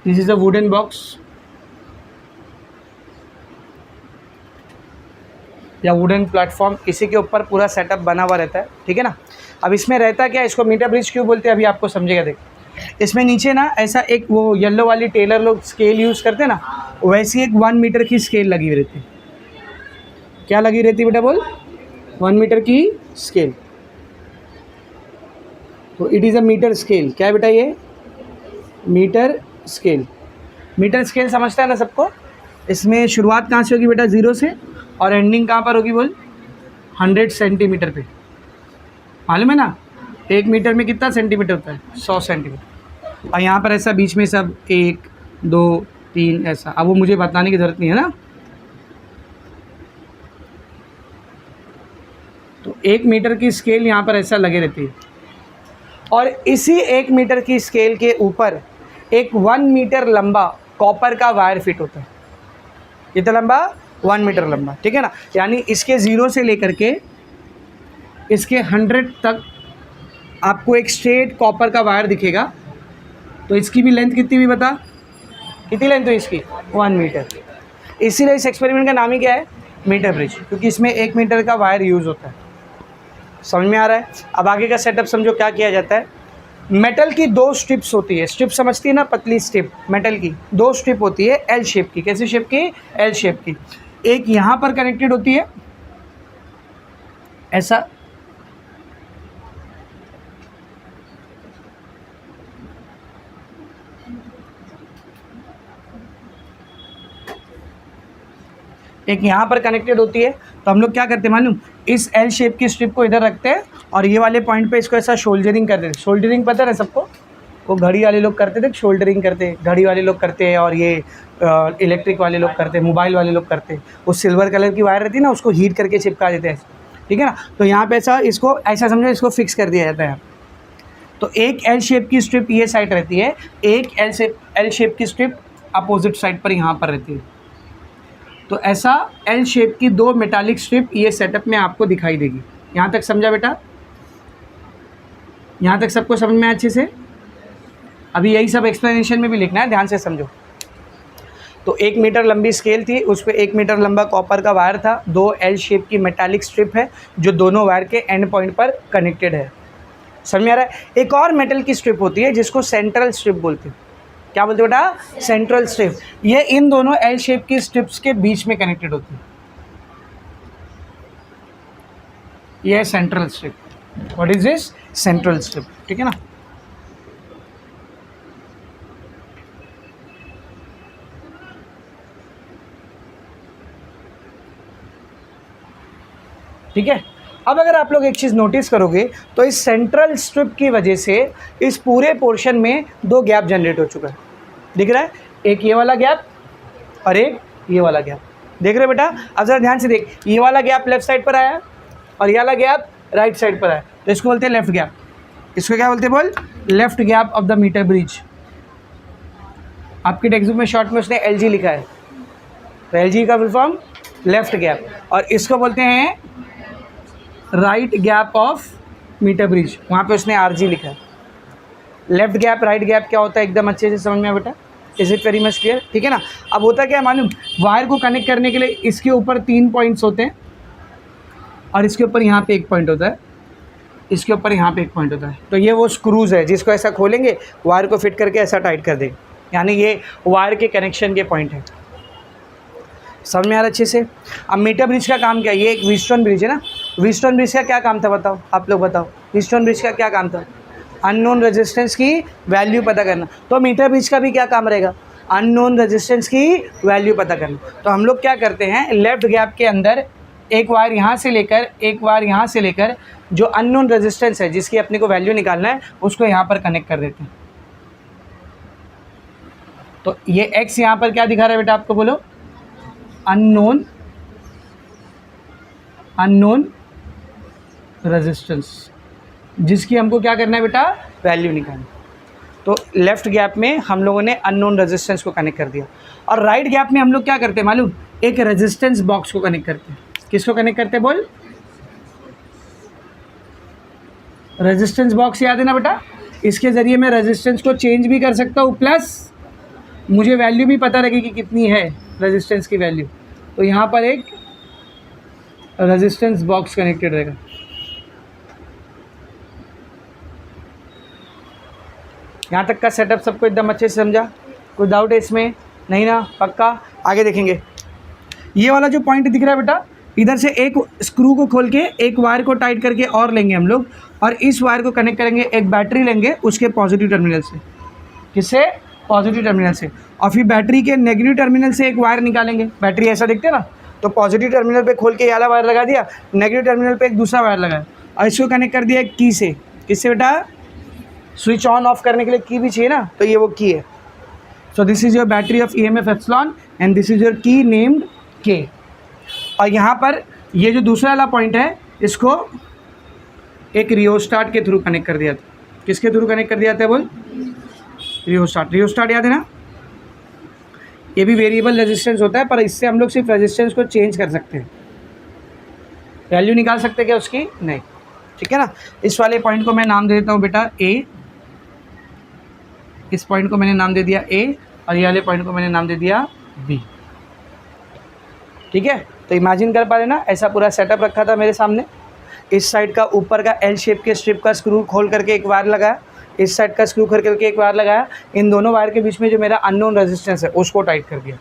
This is a wooden box या वुडन प्लेटफॉर्म, इसी के ऊपर पूरा सेटअप बना हुआ रहता है, ठीक है ना। अब इसमें रहता क्या, इसको मीटर ब्रिज क्यों बोलते हैं अभी आपको समझेगा। देख, इसमें नीचे ना ऐसा एक वो येलो वाली टेलर लोग स्केल यूज़ करते हैं ना, वैसी एक 1 मीटर की स्केल लगी हुई रहती है। क्या लगी रहती है बेटा बोल, 1 मीटर की स्केल। तो it is a metre scale. क्या है बेटा ये, मीटर स्केल। मीटर स्केल समझता है ना सबको। इसमें शुरुआत कहाँ से होगी बेटा, 0 से, और एंडिंग कहाँ पर होगी बोल, 100 सेंटीमीटर पे। मालूम है ना 1 मीटर में कितना सेंटीमीटर होता है, 100 सेंटीमीटर। और यहाँ पर ऐसा बीच में सब 1 2 3 ऐसा। अब वो मुझे बताने की ज़रूरत नहीं है ना। तो 1 मीटर की स्केल यहाँ पर ऐसा लगे रहती है, और इसी 1 मीटर की स्केल के ऊपर एक 1 मीटर लंबा कॉपर का वायर फिट होता है। कितना लंबा, 1 मीटर लंबा, ठीक है ना। यानी इसके 0 से लेकर के इसके 100 तक आपको एक स्ट्रेट कॉपर का वायर दिखेगा। तो इसकी भी लेंथ कितनी हुई बता, कितनी लेंथ हुई इसकी, 1 मीटर। इसीलिए इस एक्सपेरिमेंट का नाम ही क्या है, मीटर ब्रिज, क्योंकि इसमें 1 मीटर का वायर यूज़ होता है। समझ में आ रहा है। अब आगे का सेटअप समझो क्या किया जाता है। मेटल की 2 स्ट्रिप्स होती है, स्ट्रिप समझती है ना, पतली स्ट्रिप। मेटल की 2 स्ट्रिप होती है एल शेप की। कैसी शेप की, एल शेप की। एक यहाँ पर कनेक्टेड होती है ऐसा, एक यहाँ पर कनेक्टेड होती है। तो हम लोग क्या करते हैं मालूम, इस एल शेप की स्ट्रिप को इधर रखते हैं और ये वाले पॉइंट पे इसको ऐसा शोल्डरिंग कर देते। शोल्डरिंग पता है सबको, वो घड़ी वाले लोग करते थे, शोल्डरिंग करते, घड़ी वाले लोग करते हैं और ये इलेक्ट्रिक वाले लोग करते हैं, मोबाइल वाले लोग करते हैं। वो सिल्वर कलर की वायर रहती है ना, उसको हीट करके चिपका देते हैं, ठीक है ना। तो यहाँ पे ऐसा इसको ऐसा समझो, इसको फिक्स कर दिया जाता है। तो एक एल शेप की स्ट्रिप ये साइड रहती है, एक एल शेप की स्ट्रिप अपोजिट साइड पर यहाँ पर रहती है। तो ऐसा एल शेप की दो मेटालिक स्ट्रिप ये सेटअप में आपको दिखाई देगी। यहाँ तक समझा बेटा? यहाँ तक सबको समझ में अच्छे से? अभी यही सब एक्सप्लेनेशन में भी लिखना है, ध्यान से समझो। तो 1 मीटर लंबी स्केल थी, उस पर 1 मीटर लंबा कॉपर का वायर था, 2 एल शेप की मेटालिक स्ट्रिप है जो दोनों वायर के एंड पॉइंट पर कनेक्टेड है। समझ में आ रहा है? एक और मेटल की स्ट्रिप होती है जिसको सेंट्रल स्ट्रिप बोलते हैं। क्या बोलते हैं बेटा? Central strip. ये इन दोनों एल शेप की स्ट्रिप्स के बीच में कनेक्टेड होती है। ये central strip. What is this? Central strip, ठीक है ना। ठीक है। अब अगर आप लोग एक चीज़ नोटिस करोगे तो इस सेंट्रल स्ट्रिप की वजह से इस पूरे पोर्शन में 2 गैप जनरेट हो चुका है। दिख रहा है? एक ये वाला गैप और एक ये वाला गैप। देख रहे बेटा? अब जरा ध्यान से देख, ये वाला गैप लेफ्ट साइड पर आया और ये वाला गैप राइट साइड पर आया, तो इसको बोलते हैं लेफ्ट गैप। इसको क्या बोलते हैं बोल? Left gap of the metre bridge. आपकी टेक्स्ट बुक में शॉर्ट में उसने LG लिखा है, तो LG का फुल फॉर्म लेफ्ट गैप। और इसको बोलते हैं right gap of metre bridge, वहाँ पे उसने RG लिखा है। लेफ्ट गैप राइट गैप क्या होता है एकदम अच्छे से समझ में आया बेटा? Is it very much clear? ठीक है ना। अब होता क्या है मालूम, वायर को कनेक्ट करने के लिए इसके ऊपर 3 पॉइंट्स होते हैं और इसके ऊपर यहाँ पे 1 पॉइंट होता है, इसके ऊपर यहाँ पे 1 पॉइंट होता है। तो ये वो स्क्रूज है जिसको ऐसा खोलेंगे, वायर को फिट करके ऐसा टाइट कर देंगे, यानी ये वायर के कनेक्शन के पॉइंट है। समझ में आ रहा अच्छे से? अब मीटर ब्रिज का काम क्या है? ये एक व्हीटस्टोन ब्रिज है ना। व्हीटस्टोन ब्रिज का क्या काम था बताओ, आप लोग बताओ। व्हीटस्टोन ब्रिज का क्या काम था? अननोन रेजिस्टेंस की वैल्यू पता करना। तो मीटर ब्रिज का भी क्या काम रहेगा? अननोन रेजिस्टेंस की वैल्यू पता करना। तो हम लोग क्या करते हैं, लेफ्ट गैप के अंदर एक वायर यहाँ से लेकर एक वायर यहाँ से लेकर जो अननोन रेजिस्टेंस है जिसकी अपने को वैल्यू निकालना है उसको यहाँ पर कनेक्ट कर देते हैं। तो ये X यहाँ पर क्या दिखा रहा है बेटा आपको, बोलो? अननोन रेजिस्टेंस, जिसकी हमको क्या करना है बेटा? वैल्यू निकालनी। तो लेफ्ट गैप में हम लोगों ने अननोन रेजिस्टेंस को कनेक्ट कर दिया। और राइट गैप में हम लोग क्या करते हैं मालूम? एक रेजिस्टेंस बॉक्स को कनेक्ट करते हैं। किसको कनेक्ट करते हैं बोल? रेजिस्टेंस बॉक्स याद है ना बेटा? इसके ज़रिए मैं रेजिस्टेंस को चेंज भी कर सकता हूँ, प्लस मुझे वैल्यू भी पता लगेगी कि कितनी है रेजिस्टेंस की वैल्यू। तो यहाँ पर एक रेजिस्टेंस बॉक्स कनेक्टेड रहेगा। यहाँ तक का सेटअप सबको एकदम अच्छे से समझा? कोई डाउट है इसमें? नहीं ना? पक्का? आगे देखेंगे। ये वाला जो पॉइंट दिख रहा है बेटा, इधर से एक स्क्रू को खोल के एक वायर को टाइट करके और लेंगे हम लोग, और इस वायर को कनेक्ट करेंगे, एक बैटरी लेंगे उसके पॉजिटिव टर्मिनल से। किससे? पॉजिटिव टर्मिनल से। और फिर बैटरी के नेगेटिव टर्मिनल से एक वायर निकालेंगे। बैटरी ऐसा दिखते हैं ना, तो पॉजिटिव टर्मिनल पे खोल के ये वाला वायर लगा दिया, नेगेटिव टर्मिनल पे एक दूसरा वायर लगाया और इसको कनेक्ट कर दिया एक की से। किससे बेटा? स्विच ऑन ऑफ करने के लिए की भी चाहिए ना, तो ये वो की है। So this is your battery of EMF epsilon and this is your की नेम्ड K। और यहाँ पर ये जो दूसरा वाला पॉइंट है इसको एक रियोस्टाट के थ्रू कनेक्ट कर दिया था। किसके थ्रू कनेक्ट कर दिया था बोल? रियोस्टाट। रियोस्टाट याद है ना? ये भी वेरिएबल रेजिस्टेंस होता है, पर इससे हम लोग सिर्फ रेजिस्टेंस को चेंज कर सकते हैं, वैल्यू निकाल सकते हैं क्या उसकी? नहीं। ठीक है ना। इस वाले पॉइंट को मैं नाम दे देता हूँ बेटा A, इस पॉइंट को मैंने नाम दे दिया A और ये वाले पॉइंट को मैंने नाम दे दिया B। ठीक है। तो इमेजिन कर पा रहे ना, ऐसा पूरा सेटअप रखा था मेरे सामने। इस साइड का ऊपर का L शेप के स्ट्रिप का स्क्रू खोल करके एक वायर लगाया, इस साइड का स्क्रू खोल करके एक वायर लगाया, इन दोनों वायर के बीच में जो मेरा अननोन रेजिस्टेंस है उसको टाइट कर दिया।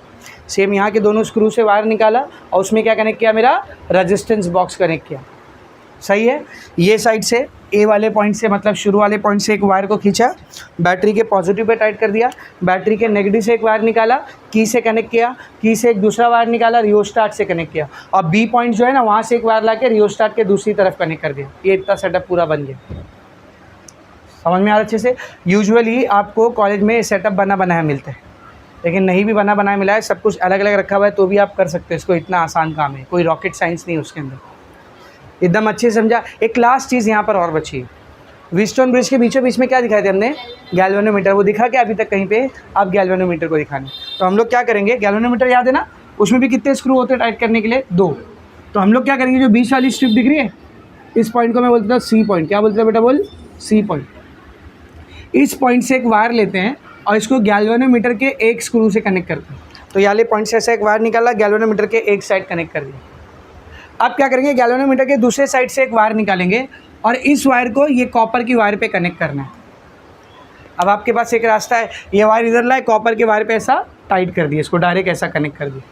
सेम यहाँ के दोनों स्क्रू से वायर निकाला और उसमें क्या कनेक्ट किया? मेरा रेजिस्टेंस बॉक्स कनेक्ट किया। सही है। ये साइड से ए वाले पॉइंट से, मतलब शुरू वाले पॉइंट से एक वायर को खींचा, बैटरी के पॉजिटिव पे टाइट कर दिया, बैटरी के नेगेटिव से एक वायर निकाला, की से कनेक्ट किया, की से एक दूसरा वायर निकाला, रियोस्टार्ट से कनेक्ट किया, और बी पॉइंट जो है ना वहाँ से एक वायर ला के रियोस्टार्ट के दूसरी तरफ कनेक्ट कर दिया। ये इतना सेटअप पूरा बन गया। समझ में आ रहा अच्छे से। यूजुअली आपको कॉलेज में सेटअप बना बनाया मिलता है, लेकिन नहीं भी बना बनाया मिला है, सब कुछ अलग अलग रखा हुआ है तो भी आप कर सकते हो इसको। इतना आसान काम है, कोई रॉकेट साइंस नहीं है उसके अंदर, एकदम अच्छे से समझा। एक लास्ट चीज़ यहाँ पर और बची है, व्हीटस्टोन ब्रिज के बीचों बीच में क्या दिखाए थे हमने, गैल्वेनोमीटर। वो दिखा क्या अभी तक कहीं पे? आप गैल्वेनोमीटर को दिखाने, तो हम लोग क्या करेंगे, गैल्वेनोमीटर याद है ना, उसमें भी कितने स्क्रू होते हैं टाइट करने के लिए? 2। तो हम लोग क्या करेंगे, जो बीच वाली स्ट्रिप दिख रही है, इस पॉइंट को मैं बोलता हूँ सी पॉइंट। क्या बोलते हैं बेटा? बोल, सी पॉइंट। इस पॉइंट से एक वायर लेते हैं और इसको गैल्वेनोमीटर के एक स्क्रू से कनेक्ट करते हैं। तो ये वाले पॉइंट से ऐसा एक वायर निकाला, गैल्वेनोमीटर के एक साइड कनेक्ट कर दिया। अब क्या करेंगे, गैल्वेनोमीटर के दूसरे साइड से एक वायर निकालेंगे और इस वायर को ये कॉपर की वायर पे कनेक्ट करना है। अब आपके पास एक रास्ता है, ये वायर इधर लाए, कॉपर के वायर पे ऐसा टाइट कर दिया, इसको डायरेक्ट ऐसा कनेक्ट कर दिया।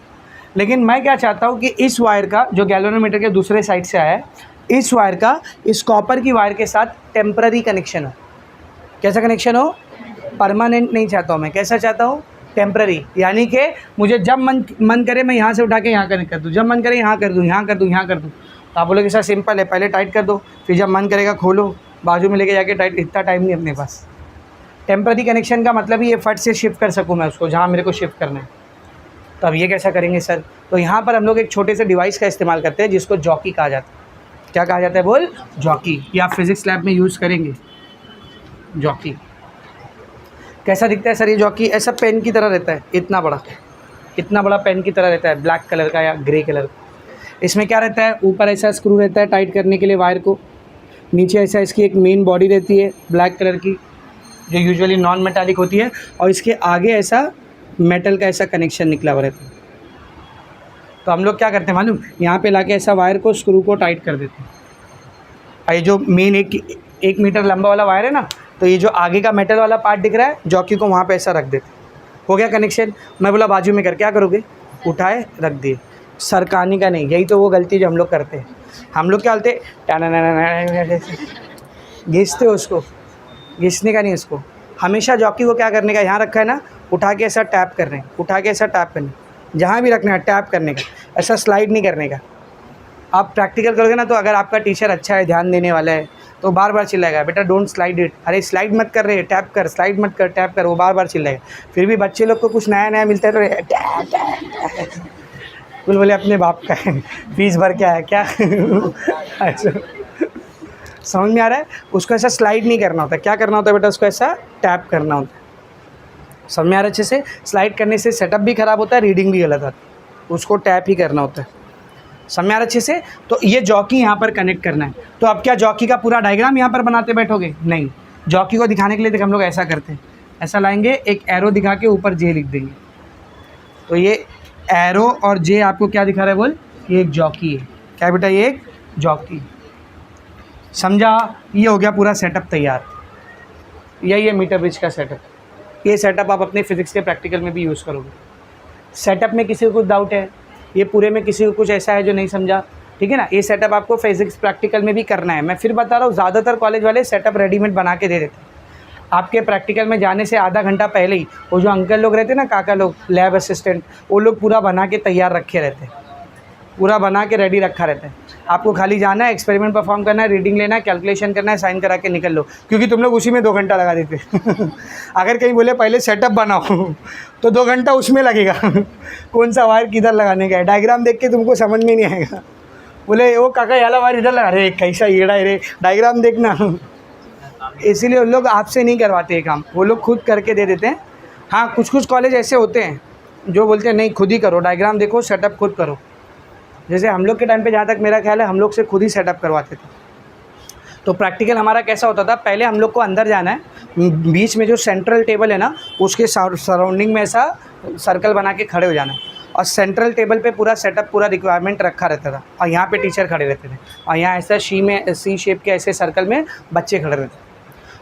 लेकिन मैं क्या चाहता हूँ कि इस वायर का जो गैल्वेनोमीटर के दूसरे साइड से आया है, इस वायर का इस कॉपर की वायर के साथ टेम्पररी कनेक्शन हो। कैसा कनेक्शन हो? परमानेंट नहीं चाहता हूँ मैं। कैसा चाहता हूँ? टेम्पररी। यानी कि मुझे जब मन करे मैं यहाँ से उठा के यहाँ कनेक्ट कर दूँ, जब मन करे यहाँ कर दूँ, यहाँ कर दूँ, यहाँ कर दूँ। तो आप बोलोगे सर सिंपल है, पहले टाइट कर दो, फिर जब मन करेगा खोलो, बाजू में लेके जाके टाइट। इतना टाइम नहीं अपने पास। टेम्पररी कनेक्शन का मतलब ही ये फट से शिफ्ट कर सकूँ मैं उसको जहाँ मेरे को शिफ्ट करना है। तो अब ये कैसा करेंगे सर? तो यहाँ पर हम लोग एक छोटे से डिवाइस का इस्तेमाल करते हैं जिसको जॉकी कहा जाता है। क्या कहा जाता है? बोल, जॉकी। ये आप फिजिक्स लैब में यूज़ करेंगे, जॉकी। कैसा दिखता है सर ये जॉकी? ऐसा पेन की तरह रहता है, इतना बड़ा पेन की तरह रहता है, ब्लैक कलर का या ग्रे कलर का। इसमें क्या रहता है, ऊपर ऐसा स्क्रू रहता है टाइट करने के लिए वायर को, नीचे ऐसा इसकी एक मेन बॉडी रहती है ब्लैक कलर की जो यूजुअली नॉन मेटालिक होती है, और इसके आगे ऐसा मेटल का ऐसा कनेक्शन निकला हुआ रहता है। तो हम लोग क्या करते हैं मालूम, यहाँ पे लाके ऐसा वायर को स्क्रू को टाइट कर देते हैं। और ये जो मेन 1 मीटर लंबा वाला वायर है ना, तो ये जो आगे का मेटल वाला पार्ट दिख रहा है, जॉकी को वहाँ पे ऐसा रख देते। हो गया कनेक्शन। मैं बोला बाजू में कर, क्या करोगे? उठाए रख दिए। सरकाने का नहीं, यही तो वो गलती जो हम लोग करते हैं। हम लोग क्या बोलते हैं, घिसते हो उसको, घिसने का नहीं उसको। हमेशा जॉकी को क्या करने का, यहाँ रखा है ना, उठा के ऐसा टैप करने का, उठा के ऐसा टैप करने, जहाँ भी रखना है टैप करने का, ऐसा स्लाइड नहीं करने का। आप प्रैक्टिकल करोगे ना, तो अगर आपका टीचर अच्छा है, ध्यान देने वाला है, तो बार बार चिल्लाएगा, बेटा डोंट स्लाइड इट, अरे स्लाइड मत कर रहे, टैप कर, स्लाइड मत कर, टैप कर, वो बार बार चिल्लाएगा। फिर भी बच्चे लोग को कुछ नया नया मिलता है तो टैप कुल बोले अपने बाप का है, फीस भर के आया क्या ऐसा समझ में आ रहा है? उसको ऐसा स्लाइड नहीं करना होता। क्या करना होता है बेटा? उसको ऐसा टैप करना होता है। समझ में आ रहा है अच्छे से? स्लाइड करने से सेटअप भी ख़राब होता है, रीडिंग भी गलत आती है। उसको टैप ही करना होता है। समझ में आ रहा अच्छे से? तो ये जॉकी यहाँ पर कनेक्ट करना है। तो अब क्या जॉकी का पूरा डायग्राम यहाँ पर बनाते बैठोगे? नहीं, जॉकी को दिखाने के लिए देख हम लोग ऐसा करते हैं, ऐसा लाएंगे, एक एरो दिखा के ऊपर जे लिख देंगे। तो ये एरो और जे आपको क्या दिखा रहा है? बोल, ये एक जॉकी है। क्या बेटा? ये एक जॉकी। समझा? ये हो गया पूरा सेटअप तैयार। यही है मीटर ब्रिज का सेटअप। ये सेटअप आप अपने फिजिक्स के प्रैक्टिकल में भी यूज़ करोगे। सेटअप में किसी को कुछ डाउट है? ये पूरे में किसी को कुछ ऐसा है जो नहीं समझा? ठीक है ना? ये सेटअप आपको फिजिक्स प्रैक्टिकल में भी करना है। मैं फिर बता रहा हूँ, ज़्यादातर कॉलेज वाले सेटअप रेडीमेड बना के दे देते हैं। आपके प्रैक्टिकल में जाने से आधा घंटा पहले ही वो जो अंकल लोग रहते हैं ना, काका लोग, लैब असिस्टेंट, वो लोग पूरा बना के तैयार रखे रहते हैं, पूरा बना के रेडी रखा रहता है। आपको खाली जाना है, एक्सपेरिमेंट परफॉर्म करना है, रीडिंग लेना है, कैलकुलेशन करना है, साइन करा के निकल लो, क्योंकि तुम लोग उसी में 2 घंटा लगा देते अगर कहीं बोले पहले सेटअप बनाओ तो 2 घंटा उसमें लगेगा कौन सा वायर किधर लगाने का है, डायग्राम देख के तुमको समझ में नहीं आएगा। बोले वो काका याला वायर इधर लगा, अरे कैसा येड़ा है रे, डायग्राम देखना इसीलिए उन लोग आपसे नहीं करवाते ये काम, वो लोग खुद करके दे देते हैं। हाँ, कुछ कुछ कॉलेज ऐसे होते हैं जो बोलते हैं नहीं खुद ही करो, डायग्राम देखो, सेटअप खुद करो। जैसे हम लोग के टाइम पे जहाँ तक मेरा ख्याल है, हम लोग से खुद ही सेटअप करवाते थे। तो प्रैक्टिकल हमारा कैसा होता था, पहले हम लोग को अंदर जाना है, बीच में जो सेंट्रल टेबल है ना, उसके सराउंडिंग में ऐसा सर्कल बना के खड़े हो जाना है, और सेंट्रल टेबल पे पूरा सेटअप, पूरा रिक्वायरमेंट रखा रहता था, और यहाँ पे टीचर खड़े रहते थे, और यहाँ ऐसा सी शेप के ऐसे सर्कल में बच्चे खड़े रहते थे।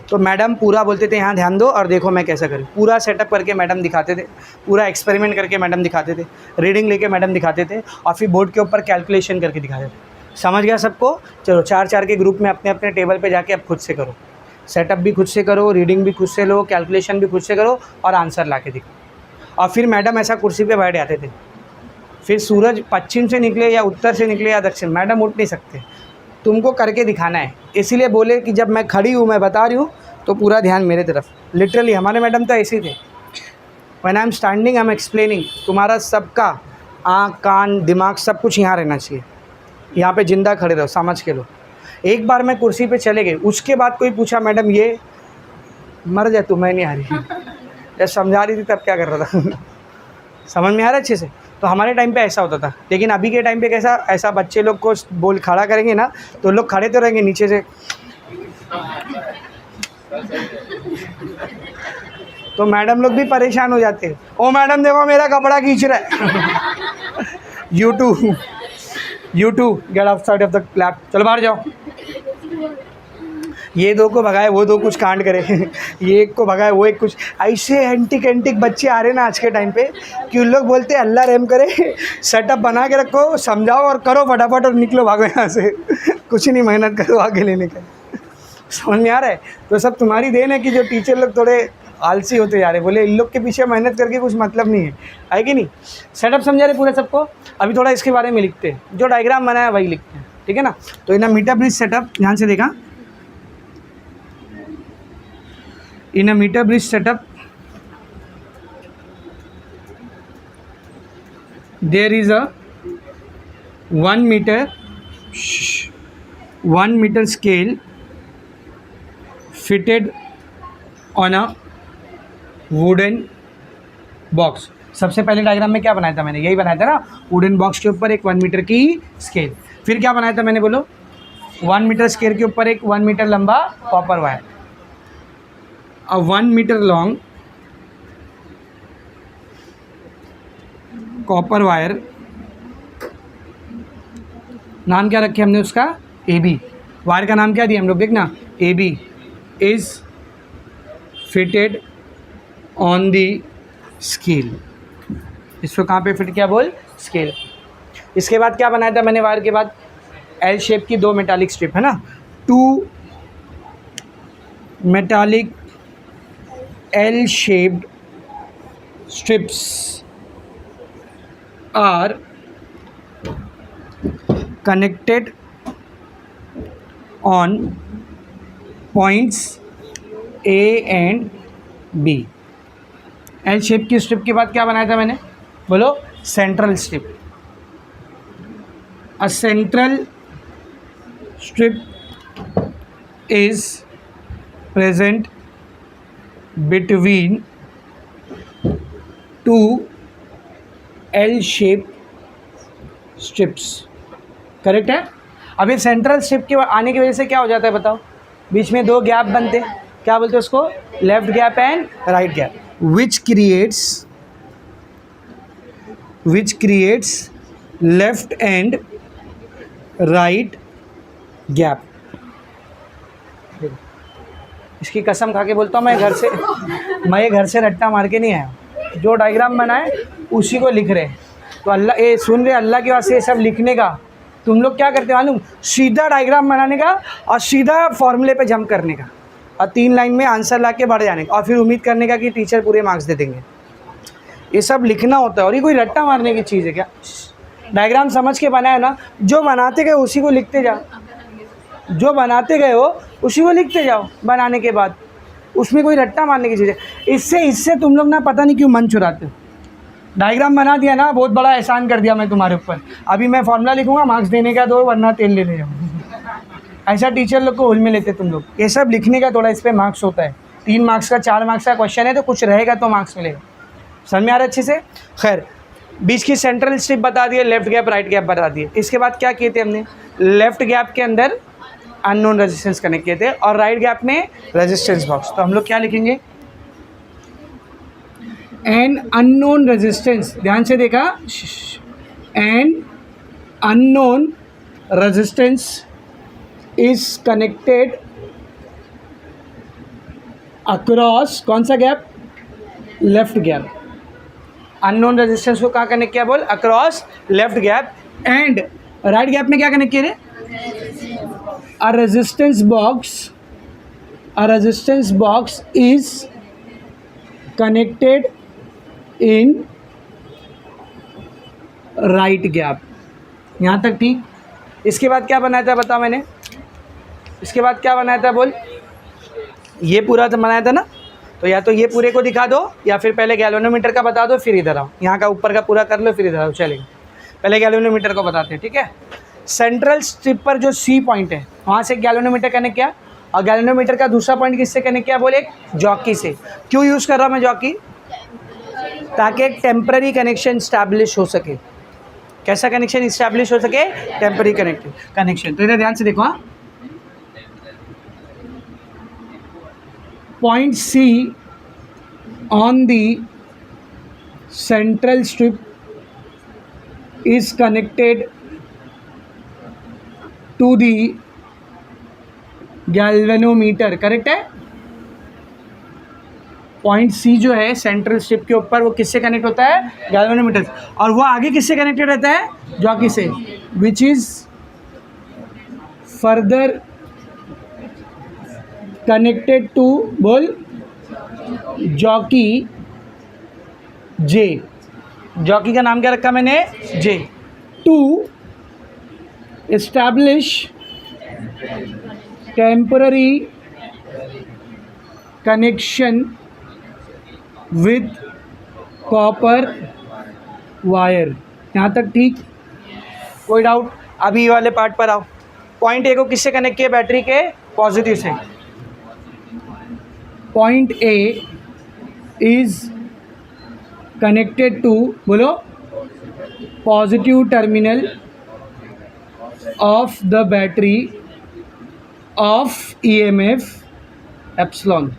तो मैडम पूरा बोलते थे यहाँ ध्यान दो और देखो मैं कैसा करूँ, पूरा सेटअप करके मैडम दिखाते थे, पूरा एक्सपेरिमेंट करके मैडम दिखाते थे, रीडिंग लेके मैडम दिखाते थे, और फिर बोर्ड के ऊपर कैलकुलेशन करके दिखाते थे। समझ गया सबको? चलो 4-4 के ग्रुप में अपने अपने टेबल पे जाके अब खुद से करो, सेटअप भी खुद से करो, रीडिंग भी खुद से लो, कैलकुलेशन भी खुद से करो और आंसर ला के दिखाओ। और फिर मैडम ऐसा कुर्सी पे बैठ जाते थे, फिर सूरज पश्चिम से निकले या उत्तर से निकले या दक्षिण, मैडम उठ नहीं सकते, तुमको करके दिखाना है। इसीलिए बोले कि जब मैं खड़ी हूँ, मैं बता रही हूँ, तो पूरा ध्यान मेरे तरफ। लिटरली हमारे मैडम तो ऐसे ही थे, when I am standing I am explaining, तुम्हारा सबका आँख कान दिमाग सब कुछ यहाँ रहना चाहिए, यहाँ पे जिंदा खड़े रहो, समझ के लो। एक बार मैं कुर्सी पे चले गए, उसके बाद कोई पूछा मैडम ये मर जाए तो मैं नहीं आ रही, जब समझा रही थी तब क्या कर रहा था समझ में आ रहा है अच्छे से? तो हमारे टाइम पे ऐसा होता था, लेकिन अभी के टाइम पे कैसा, ऐसा बच्चे लोग को बोल खड़ा करेंगे ना तो लोग खड़े तो रहेंगे, नीचे से तो मैडम लोग भी परेशान हो जाते हैं, ओ मैडम देखो मेरा कपड़ा खींच रहा है you two get outside of the clap, चलो बाहर जाओ। ये दो को भगाए वो दो कुछ कांड करे ये एक को भगाए वो एक कुछ, ऐसे एंटिक बच्चे आ रहे हैं ना आज के टाइम पे कि उन लोग बोलते हैं अल्लाह रहम करे, सेटअप बना के रखो, समझाओ और करो फटाफट और निकलो, भागो यहाँ से कुछ नहीं मेहनत करो आगे लेने का। समझ में आ रहा है? तो सब तुम्हारी देन है कि जो टीचर लोग थोड़े आलसी होते जा रहे, बोले इन लोग के पीछे मेहनत करके कुछ मतलब नहीं है कि नहीं? सेटअप समझा रहे पूरे सबको? अभी थोड़ा इसके बारे में लिखते हैं, जो डायग्राम बनाया वही लिखते हैं, ठीक है ना? तो इन अ मीटर ब्रिज सेटअप, ध्यान से देखा, in a meter bridge setup there is a 1 meter scale fitted on a wooden box। सबसे पहले डायग्राम में क्या बनाया था मैंने? यही बनाया था ना, वुडन बॉक्स के ऊपर एक 1 मीटर की स्केल। फिर क्या बनाया था मैंने, बोलो? 1 मीटर स्केल के ऊपर एक 1 मीटर लंबा copper wire, a 1 meter long copper wire, नाम क्या रखे हमने उसका? AB। वायर का नाम क्या दिया हम लोग, देखना, AB is fitted on the scale. इसको कहाँ पे फिट किया बोल? स्केल। इसके बाद क्या बनाया था मैंने वायर के बाद? L शेप की 2 मेटालिक स्ट्रिप है ना, 2 metallic L-shaped strips are connected on points A and B। L shape की स्ट्रिप के बाद क्या बनाया था मैंने, बोलो? Central strip. A central strip is present between 2 L-shaped strips। Correct है? अब ये सेंट्रल स्ट्रिप के आने की वजह से क्या हो जाता है बताओ? बीच में 2 गैप बनते हैं, क्या बोलते हैं उसको? Left gap and right gap, which creates left and right gap. इसकी कसम खा के बोलता हूँ, मैं घर से रट्टा मार के नहीं आया, जो डायग्राम बनाए उसी को लिख रहे। तो अल्लाह, ये सुन रहे, अल्लाह के वास्ते ये सब लिखने का तुम लोग क्या करते हो मालूम? सीधा डायग्राम बनाने का और सीधा फॉर्मूले पे जंप करने का और 3 लाइन में आंसर ला के बढ़ जाने का और फिर उम्मीद करने का कि टीचर पूरे मार्क्स दे देंगे। ये सब लिखना होता है और ये कोई रट्टा मारने की चीज़ है क्या? डायग्राम समझ के बनाया ना, जो बनाते गए उसी को लिखते जाओ, जो बनाते गए हो उसी को लिखते जाओ बनाने के बाद, उसमें कोई रट्टा मारने की चीज़ है। इससे तुम लोग ना पता नहीं क्यों मन चुराते हो। डायग्राम बना दिया ना, बहुत बड़ा एहसान कर दिया मैं तुम्हारे ऊपर। अभी मैं फॉर्मूला लिखूंगा, मार्क्स देने का दो, वरना तेल लेने जाओ। ऐसा टीचर लोग को हुल में लेते तुम लोग। ये सब लिखने का थोड़ा इस पर मार्क्स होता है, 3 मार्क्स का 4 मार्क्स का क्वेश्चन है, तो कुछ रहेगा तो मार्क्स मिलेगा। समझ में आ रहा है अच्छे से? खैर, बीच की सेंट्रल स्ट्रिप बता दिए, लेफ्ट गैप राइट गैप बता दिए। इसके बाद क्या किए थे हमने? लेफ्ट गैप के अंदर अननोन रेजिस्टेंस कनेक्ट किए थे और राइट गैप में रेजिस्टेंस बॉक्स। तो हम लोग क्या लिखेंगे? एन अननोन रेजिस्टेंस, ध्यान से देखा, an unknown resistance is connected across, कौन सा gap? Left gap. Unknown resistance को कहाँ कनेक्ट किया बोल? Across left gap. And right gap में क्या कनेक्ट किए रे? A resistance box is connected in right gap. यहाँ तक ठीक. इसके बाद क्या बनाया था बताओ मैंने, इसके बाद क्या बनाया था बोल, ये पूरा तो बनाया था ना, तो या तो ये पूरे को दिखा दो या फिर पहले गैल्वेनोमीटर का बता दो फिर इधर आओ, यहाँ का ऊपर का पूरा कर लो फिर इधर आओ. चलेगा, पहले गैल्वेनोमीटर को बताते हैं. ठीक है, सेंट्रल स्ट्रिप पर जो सी पॉइंट है वहाँ से गैल्वेनोमीटर कनेक्ट किया और गैल्वेनोमीटर का दूसरा पॉइंट किससे कनेक्ट किया बोले, एक जॉकी से. क्यों यूज़ कर रहा हूँ मैं जॉकी, ताकि एक टेम्पररी कनेक्शन स्टैब्लिश हो सके. कैसा कनेक्शन इस्टेब्लिश हो सके, टेम्पररी कनेक्शन. तो इधर ध्यान से देखो, हाँ, point C on the central strip is connected to the galvanometer. Correct है. पॉइंट सी जो है सेंट्रल स्ट्रिप के ऊपर वो किससे कनेक्ट होता है, गैल्वेनोमीटर, और वो आगे किससे कनेक्टेड रहता है, जॉकी से, which is further connected to बोल जॉकी जे. जॉकी का नाम क्या रखा मैंने, J, to establish temporary connection with copper wire. यहाँ तक ठीक, कोई डाउट. अभी ये वाले पार्ट पर आओ. पॉइंट ए को किससे कनेक्ट किया, बैटरी के पॉजिटिव से. Point A is connected to बोलो positive terminal of the battery of EMF epsilon.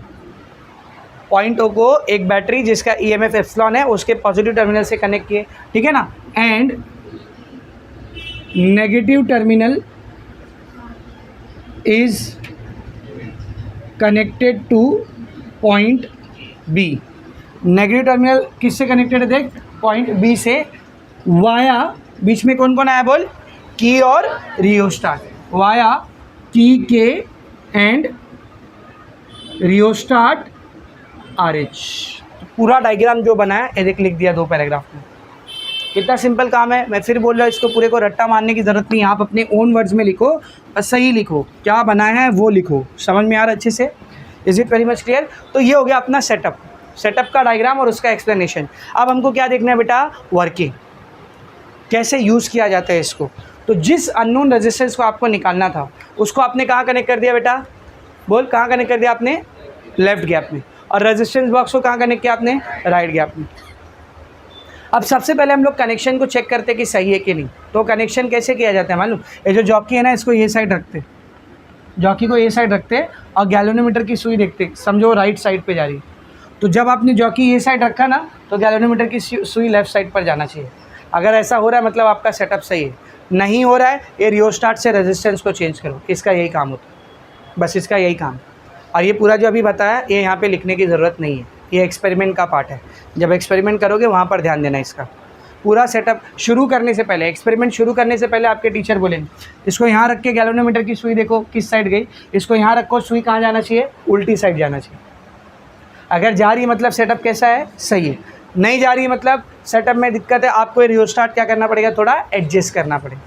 Point O को एक बैटरी जिसका ईएमएफ एप्सिलॉन है उसके पॉजिटिव टर्मिनल से कनेक्ट किए. ठीक है ना. And negative terminal is connected to point B. Negative terminal किससे कनेक्टेड है देख, पॉइंट बी से, वाया बीच में कौन कौन आया बोल, की और रियोस्टाट, वाया की के एंड रियोस्टाट RH. पूरा डायग्राम जो बना है एक लिख दिया 2 पैराग्राफ में. कितना सिंपल काम है. मैं फिर बोल रहा हूँ, इसको पूरे को रट्टा मारने की ज़रूरत नहीं. आप अपने ओन वर्ड्स में लिखो और सही लिखो, क्या बनाया है वो लिखो. समझ में आ रहा है अच्छे से, is it very much clear. तो ये हो गया अपना सेटअप का डायग्राम और उसका एक्सप्लेनेशन. अब हमको क्या देखना है बेटा, वर्किंग, कैसे यूज़ किया जाता है इसको. तो जिस अननोन रेजिस्टेंस को आपको निकालना था उसको आपने कहाँ कनेक्ट कर दिया बेटा, बोल कहाँ कनेक्ट कर दिया आपने, लेफ्ट गैप में. और रेजिस्टेंस बॉक्स को कहाँ कनेक्ट किया आपने, राइट गैप में. अब सबसे पहले हम लोग कनेक्शन को चेक करते कि सही है कि नहीं. तो कनेक्शन कैसे किया जाता है मालूम, ये जो जॉकी है ना इसको ये साइड रखते, जॉकी को ये साइड रखते और गैल्वेनोमीटर की सुई देखते, समझो राइट साइड पे जा रही. तो जब आपने जॉकी ये साइड रखा ना तो गैल्वेनोमीटर की सुई लेफ्ट साइड पर जाना चाहिए. अगर ऐसा हो रहा है मतलब आपका सेटअप सही है. नहीं हो रहा है, ये रियोस्टाट से रेजिस्टेंस को चेंज करो. इसका यही काम होता है, बस इसका यही काम. और ये पूरा जो अभी बताया ये यहाँ पे लिखने की ज़रूरत नहीं है, ये एक्सपेरिमेंट का पार्ट है. जब एक्सपेरिमेंट करोगे वहाँ पर ध्यान देना. इसका पूरा सेटअप शुरू करने से पहले, एक्सपेरिमेंट शुरू करने से पहले आपके टीचर बोलेंगे इसको यहाँ रख के गैल्वेनोमीटर की सुई देखो किस साइड गई, इसको यहाँ रखो, सुई कहाँ जाना चाहिए, उल्टी साइड जाना चाहिए. अगर जा रही है मतलब सेटअप कैसा है, सही है. नहीं जा रही है मतलब सेटअप में दिक्कत है, आपको ये रियोस्टाट क्या करना पड़ेगा, थोड़ा एडजस्ट करना पड़ेगा.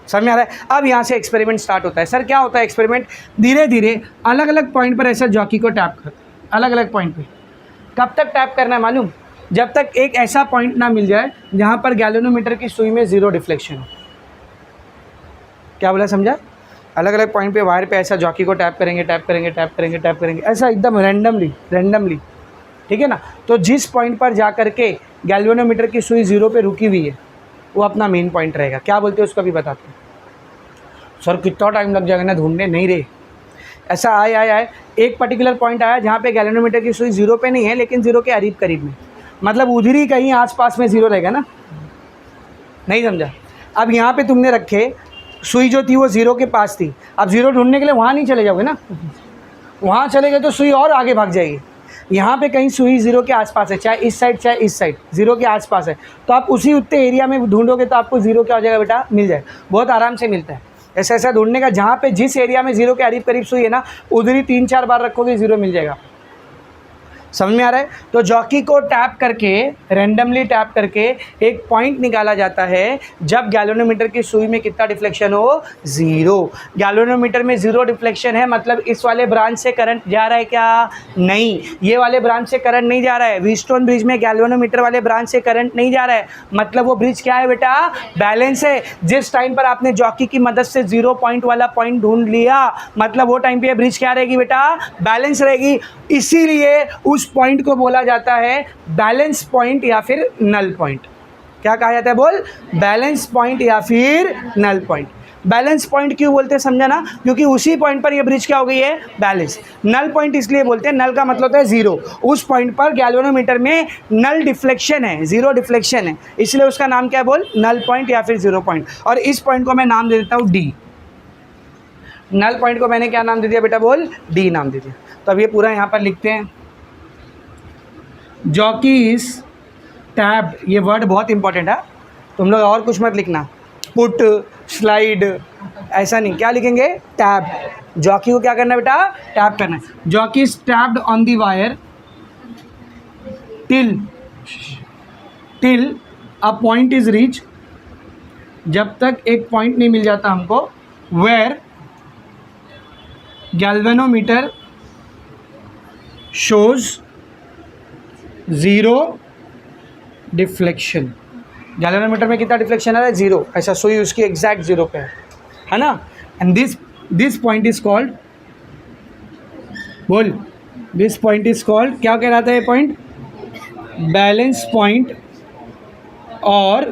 समझ में आ रहा है. अब यहाँ से एक्सपेरिमेंट स्टार्ट होता है. सर क्या होता है एक्सपेरिमेंट, धीरे धीरे अलग अलग पॉइंट पर ऐसा जॉकी को टैप कर, अलग अलग पॉइंट पे. कब तक टैप करना है मालूम, जब तक एक ऐसा पॉइंट ना मिल जाए जहाँ पर गैल्वेनोमीटर की सुई में ज़ीरो डिफ्लेक्शन हो. क्या बोला समझा. अलग अलग पॉइंट पे वायर पे ऐसा जॉकी को टैप करेंगे, टैप करेंगे, टैप करेंगे, टैप करेंगे, ऐसा एकदम रैंडमली. ठीक है ना. तो जिस पॉइंट पर जा करके गैल्वेनोमीटर की सुई ज़ीरो पे रुकी हुई है वो अपना मेन पॉइंट रहेगा. क्या बोलते हैं उसका भी बताते हैं. सर कितना टाइम लग जाएगा ना ढूंढने, नहीं रे. ऐसा आए एक पर्टिकुलर पॉइंट आया जहाँ पे गैल्वेनोमीटर की सुई ज़ीरो पे नहीं है लेकिन ज़ीरो के करीब में, मतलब उधर ही कहीं आसपास में ज़ीरो रहेगा ना. नहीं समझा. अब यहाँ पे तुमने रखे, सुई जो थी वो ज़ीरो के पास थी. अब ज़ीरो ढूंढने के लिए वहाँ नहीं चले जाओगे ना, वहाँ चले गए तो सुई और आगे भाग जाएगी. यहाँ पे कहीं सुई ज़ीरो के आसपास है, चाहे इस साइड चाहे इस साइड, ज़ीरो के आसपास है, तो आप उसी उतने एरिया में ढूंढोगे तो आपको ज़ीरो क्या हो जाएगा बेटा, मिल जाए. बहुत आराम से मिलता है. ऐसा ऐसा ढूंढने का जहाँ पे जिस एरिया में जीरो के करीब करीब सुई है ना, उधर ही 3-4 बार रखोगे जीरो मिल जाएगा। समझ में आ रहा है? तो जॉकी को टैप करके, रैंडमली टैप करके एक पॉइंट निकाला जाता है जब गैल्वेनोमीटर की सुई में कितना डिफ्लेक्शन हो, जीरो। गैल्वेनोमीटर में जीरो डिफ्लेक्शन है, मतलब इस वाले ब्रांच से करंट जा रहा है क्या? नहीं, ये वाले ब्रांच से करंट नहीं जा रहा है। व्हीटस्टोन ब्रिज में गैल्वेनोमीटर वाले ब्रांच से करंट नहीं जा रहा है, मतलब वो ब्रिज क्या है बेटा? बैलेंस है। जिस टाइम पर आपने जॉकी की मदद से जीरो पॉइंट वाला पॉइंट ढूंढ लिया, मतलब वो टाइम पे ब्रिज क्या रहेगी बेटा? बैलेंस रहेगी। इसीलिए उस पॉइंट को बोला जाता है बैलेंस पॉइंट या फिर नल पॉइंट। क्या कहा जाता है बोल? बैलेंस पॉइंट या फिर नल पॉइंट। बैलेंस पॉइंट क्यों बोलते हैं समझा ना? क्योंकि उसी पॉइंट पर ये ब्रिज क्या हो गई है? बैलेंस। नल पॉइंट इसलिए बोलते हैं, नल का मतलब होता है जीरो। उस पॉइंट पर गैल्वेनोमीटर में नल डिफ्लेक्शन है, जीरो डिफ्लेक्शन है, इसलिए उसका नाम क्या बोल? नल पॉइंट या फिर जीरो पॉइंट। और इस पॉइंट को मैं नाम दे देता हूँ डी। नल पॉइंट को मैंने क्या नाम दे दिया बेटा? बोल, डी नाम दे दिया। तो अब ये पूरा यहाँ पर लिखते हैं, जॉकी इज टैब्ड। ये वर्ड बहुत इंपॉर्टेंट है, तुम लोग और कुछ मत लिखना, पुट, स्लाइड, ऐसा नहीं। क्या लिखेंगे? टैब। जॉकी को क्या करना है बेटा? टैप करना है। Jockey is tapped on the wire till a point is reach, जब तक एक पॉइंट नहीं मिल जाता हमको, where galvanometer shows zero deflection. Galvanometer में कितना डिफ्लेक्शन आ रहा है? जीरो। ऐसा सुई उसकी एग्जैक्ट जीरो पे है ना? And this point is called, बोल, दिस पॉइंट इज कॉल्ड, क्या कहलाता है ये पॉइंट? बैलेंस पॉइंट और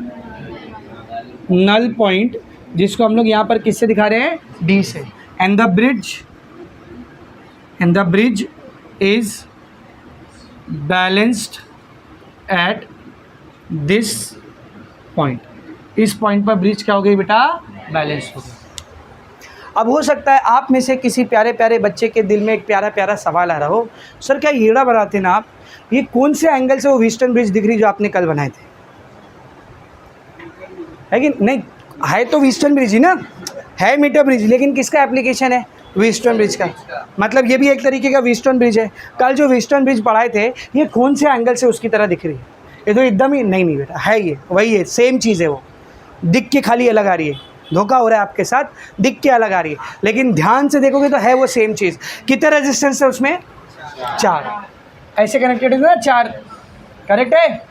नल पॉइंट, जिसको हम लोग यहाँ पर किससे दिखा रहे हैं? डी से। And the bridge is balanced at this point. इस पॉइंट पर ब्रिज क्या हो गई बेटा? बैलेंस हो गई। अब हो सकता है आप में से किसी प्यारे प्यारे बच्चे के दिल में एक प्यारा प्यारा सवाल आ रहा हो, सर क्या येड़ा बनाते ना आप, ये कौन से एंगल से वो व्हीटस्टोन ब्रिज दिख रही जो आपने कल बनाए थे? है कि नहीं? है तो व्हीटस्टोन ब्रिज ही ना, है मीटर ब्रिज, लेकिन किसका एप्लीकेशन है? व्हीटस्टोन ब्रिज का। मतलब ये भी एक तरीके का व्हीटस्टोन ब्रिज है। कल जो व्हीटस्टोन ब्रिज पढ़ाए थे, ये कौन से एंगल से उसकी तरह दिख रही है? ये तो एकदम ही नहीं बेटा, है ये वही है, सेम चीज़ है। वो दिख के खाली अलग आ रही है, धोखा हो रहा है आपके साथ, दिख के अलग आ रही है, लेकिन ध्यान से देखोगे तो है वो सेम चीज़। कितने रेजिस्टेंस है उसमें? 4। ऐसे कनेक्टेड है ना, 4, करेक्ट है?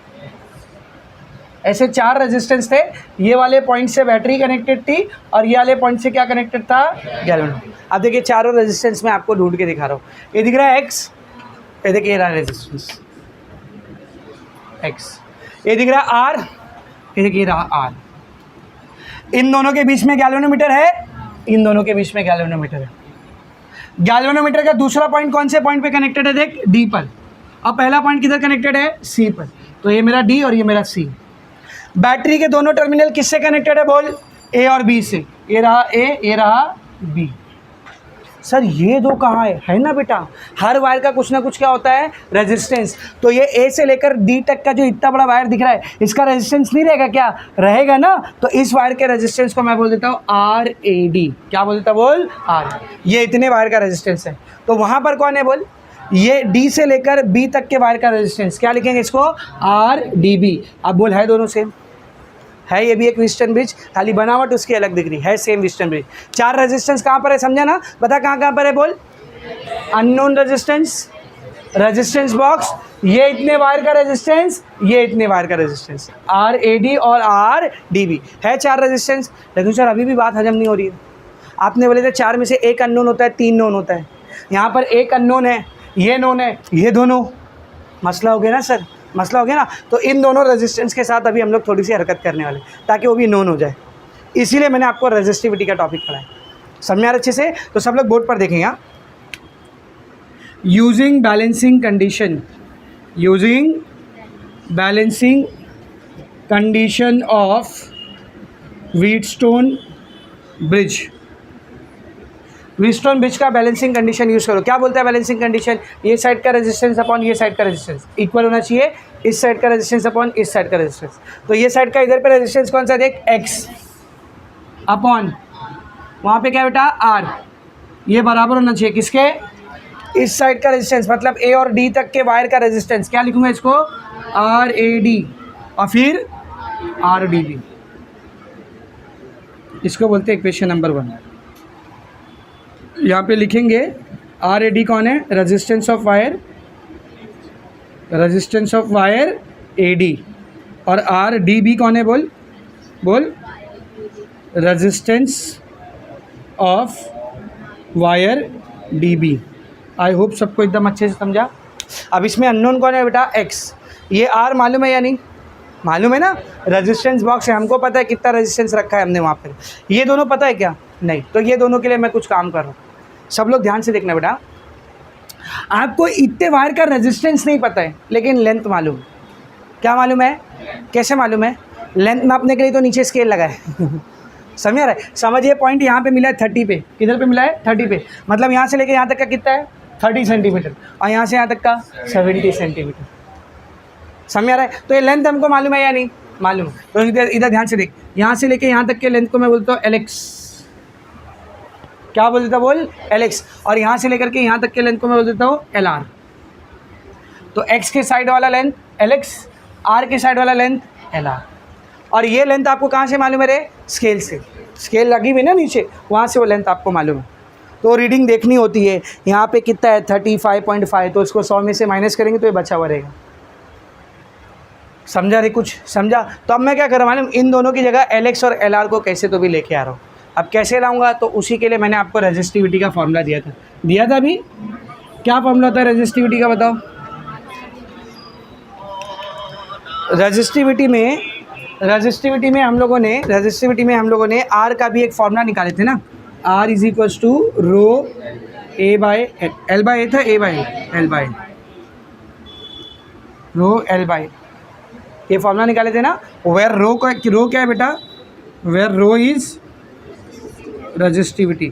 ऐसे 4 रेजिस्टेंस थे। ये वाले पॉइंट से बैटरी कनेक्टेड थी और ये वाले पॉइंट से क्या कनेक्टेड था? गैल्वेनोमीटर। अब देखिए चारों रेजिस्टेंस में आपको ढूंढ के दिखा रहा हूँ। ये दिख रहा है एक्स, ये देखिए ये रहा रेजिस्टेंस एक्स, ये दिख रहा है आर, ये देखिए रहा आर। इन दोनों के बीच में गैल्वेनोमीटर है, इन दोनों के बीच में गैल्वेनोमीटर है। गैल्वेनोमीटर का दूसरा पॉइंट कौन से पॉइंट पे कनेक्टेड है? देख, डी पर। अब पहला पॉइंट किधर कनेक्टेड है? सी पर। तो ये मेरा डी और ये मेरा सी। बैटरी के दोनों टर्मिनल किससे कनेक्टेड है? बोल, ए और बी से। ये रहा ए, ये रहा बी। सर ये दो कहाँ है ना बेटा? हर वायर का कुछ ना कुछ क्या होता है? रेजिस्टेंस। तो ये ए से लेकर डी तक का जो इतना बड़ा वायर दिख रहा है, इसका रेजिस्टेंस नहीं रहेगा क्या? रहेगा ना। तो इस वायर के रेजिस्टेंस को मैं बोल देता हूँ आर ए डी। क्या बोल देता? बोल, आर। ये इतने वायर का रेजिस्टेंस है। तो वहाँ पर कौन है? बोल, ये डी से लेकर बी तक के वायर का रेजिस्टेंस क्या लिखेंगे? इसको आर डी बी। अब बोल, है दोनों सेम? है, ये भी एक व्हीटस्टोन ब्रिज, खाली बनावट उसकी अलग दिख रही है, सेम व्हीटस्टोन ब्रिज। 4 रेजिस्टेंस कहाँ पर है समझा ना? बता कहाँ पर है? बोल, अननोन रेजिस्टेंस, रेजिस्टेंस बॉक्स, ये इतने वायर का रेजिस्टेंस, ये इतने वायर का रेजिस्टेंस, आर ए डी और आर डी बी है 4 रेजिस्टेंस। लेकिन सर अभी भी बात हजम नहीं हो रही है। आपने बोले थे 4 में से एक अननोन होता है, 3 नोन होता है। यहाँ पर एक अननोन है, ये नोन है, ये दोनों। मसला हो गया ना सर? मसला हो गया ना? तो इन दोनों रेजिस्टेंस के साथ अभी हम लोग थोड़ी सी हरकत करने वाले, ताकि वो भी नोन हो जाए। इसीलिए मैंने आपको रेजिस्टिविटी का टॉपिक पढ़ाया। समझ में आ रहा अच्छे से? तो सब लोग बोर्ड पर देखेंगे। Using balancing condition, using balancing condition of Wheatstone bridge. Wheatstone bridge का बैलेंसिंग कंडीशन यूज़ करो। क्या बोलता है बैलेंसिंग कंडीशन? ये साइड का रेजिस्टेंस अपॉन ये साइड का रेजिस्टेंस इक्वल होना चाहिए, इस साइड का रेजिस्टेंस अपॉन इस साइड का रेजिस्टेंस। तो ये साइड का इधर पे रेजिस्टेंस कौन सा? देख, एक्स अपॉन वहाँ पे क्या है बेटा आर, ये बराबर होना चाहिए किसके, इस साइड का रेजिस्टेंस, मतलब ए और डी तक के वायर का रेजिस्टेंस। क्या लिखूंगा इसको, आर ए डी और फिर आर डी बी। इसको बोलते हैं इक्वेशन नंबर 1। यहाँ पे लिखेंगे आर ए डी कौन है, resistance of wire, resistance of wire A D, और आर डी बी कौन है, बोल बोल, resistance of wire D B. I hope सबको एकदम अच्छे से समझा। अब इसमें अननोन कौन है बेटा, एक्स। ये आर मालूम है या नहीं, मालूम है ना, रेजिस्टेंस बॉक्स है, हमको पता है कितना रेजिस्टेंस रखा है हमने वहाँ पर। ये दोनों पता है क्या, नहीं, तो ये दोनों के लिए मैं कुछ काम कर रहा हूँ। सब लोग ध्यान से देखना बेटा, आपको इतने वायर का रेजिस्टेंस नहीं पता है लेकिन लेंथ मालूम है। क्या मालूम है, कैसे मालूम है, लेंथ नापने के लिए तो नीचे स्केल लगा है समझ रहा है, समझिए पॉइंट यहाँ पे मिला है 30 पे, किधर पे मिला है 30 पे, मतलब यहाँ से लेके यहाँ तक का कितना है 30 सेंटीमीटर, और यहाँ से यहाँ तक का 70 सेंटीमीटर। समझ आ रहा है, तो ये लेंथ हमको मालूम है या नहीं मालूम। तो इधर ध्यान से देख, यहाँ से लेके यहाँ तक के लेंथ को मैं बोलता हूँ एलेक्स। क्या बोल देता, बोल एलेक्स। और यहाँ से लेकर के यहाँ तक के लेंथ को मैं बोल देता हूँ एल आर। तो एक्स के साइड वाला लेंथ एलेक्स, आर के साइड वाला लेंथ एल आर। और ये लेंथ आपको कहाँ से मालूम है रे, स्केल से, स्केल लगी हुई ना नीचे, वहाँ से वो लेंथ आपको मालूम है। तो रीडिंग देखनी होती है, यहाँ पे कितना है 35.5, तो इसको 100 में से माइनस करेंगे तो ये बचा हुआ रहेगा। समझा रे, कुछ समझा। तो अब मैं क्या कर रहा हूँ मालूम, इन दोनों की जगह एल एक्स और एल आर को कैसे तो भी लेके आ रहा हूँ। अब कैसे लाऊंगा, तो उसी के लिए मैंने आपको रेजिस्टिविटी का फॉर्मूला दिया था अभी। क्या फॉर्मूला था रेजिस्टिविटी का, बताओ। रेजिस्टिविटी में हम लोगों ने आर का भी एक फॉर्मूला निकाले थे ना, R is equals to rho A by L by A था, A by L by rho L by, ये फॉर्मूला निकाले थे ना। वेयर रो क्या है बेटा, वेयर रो इज रेजिस्टिविटी।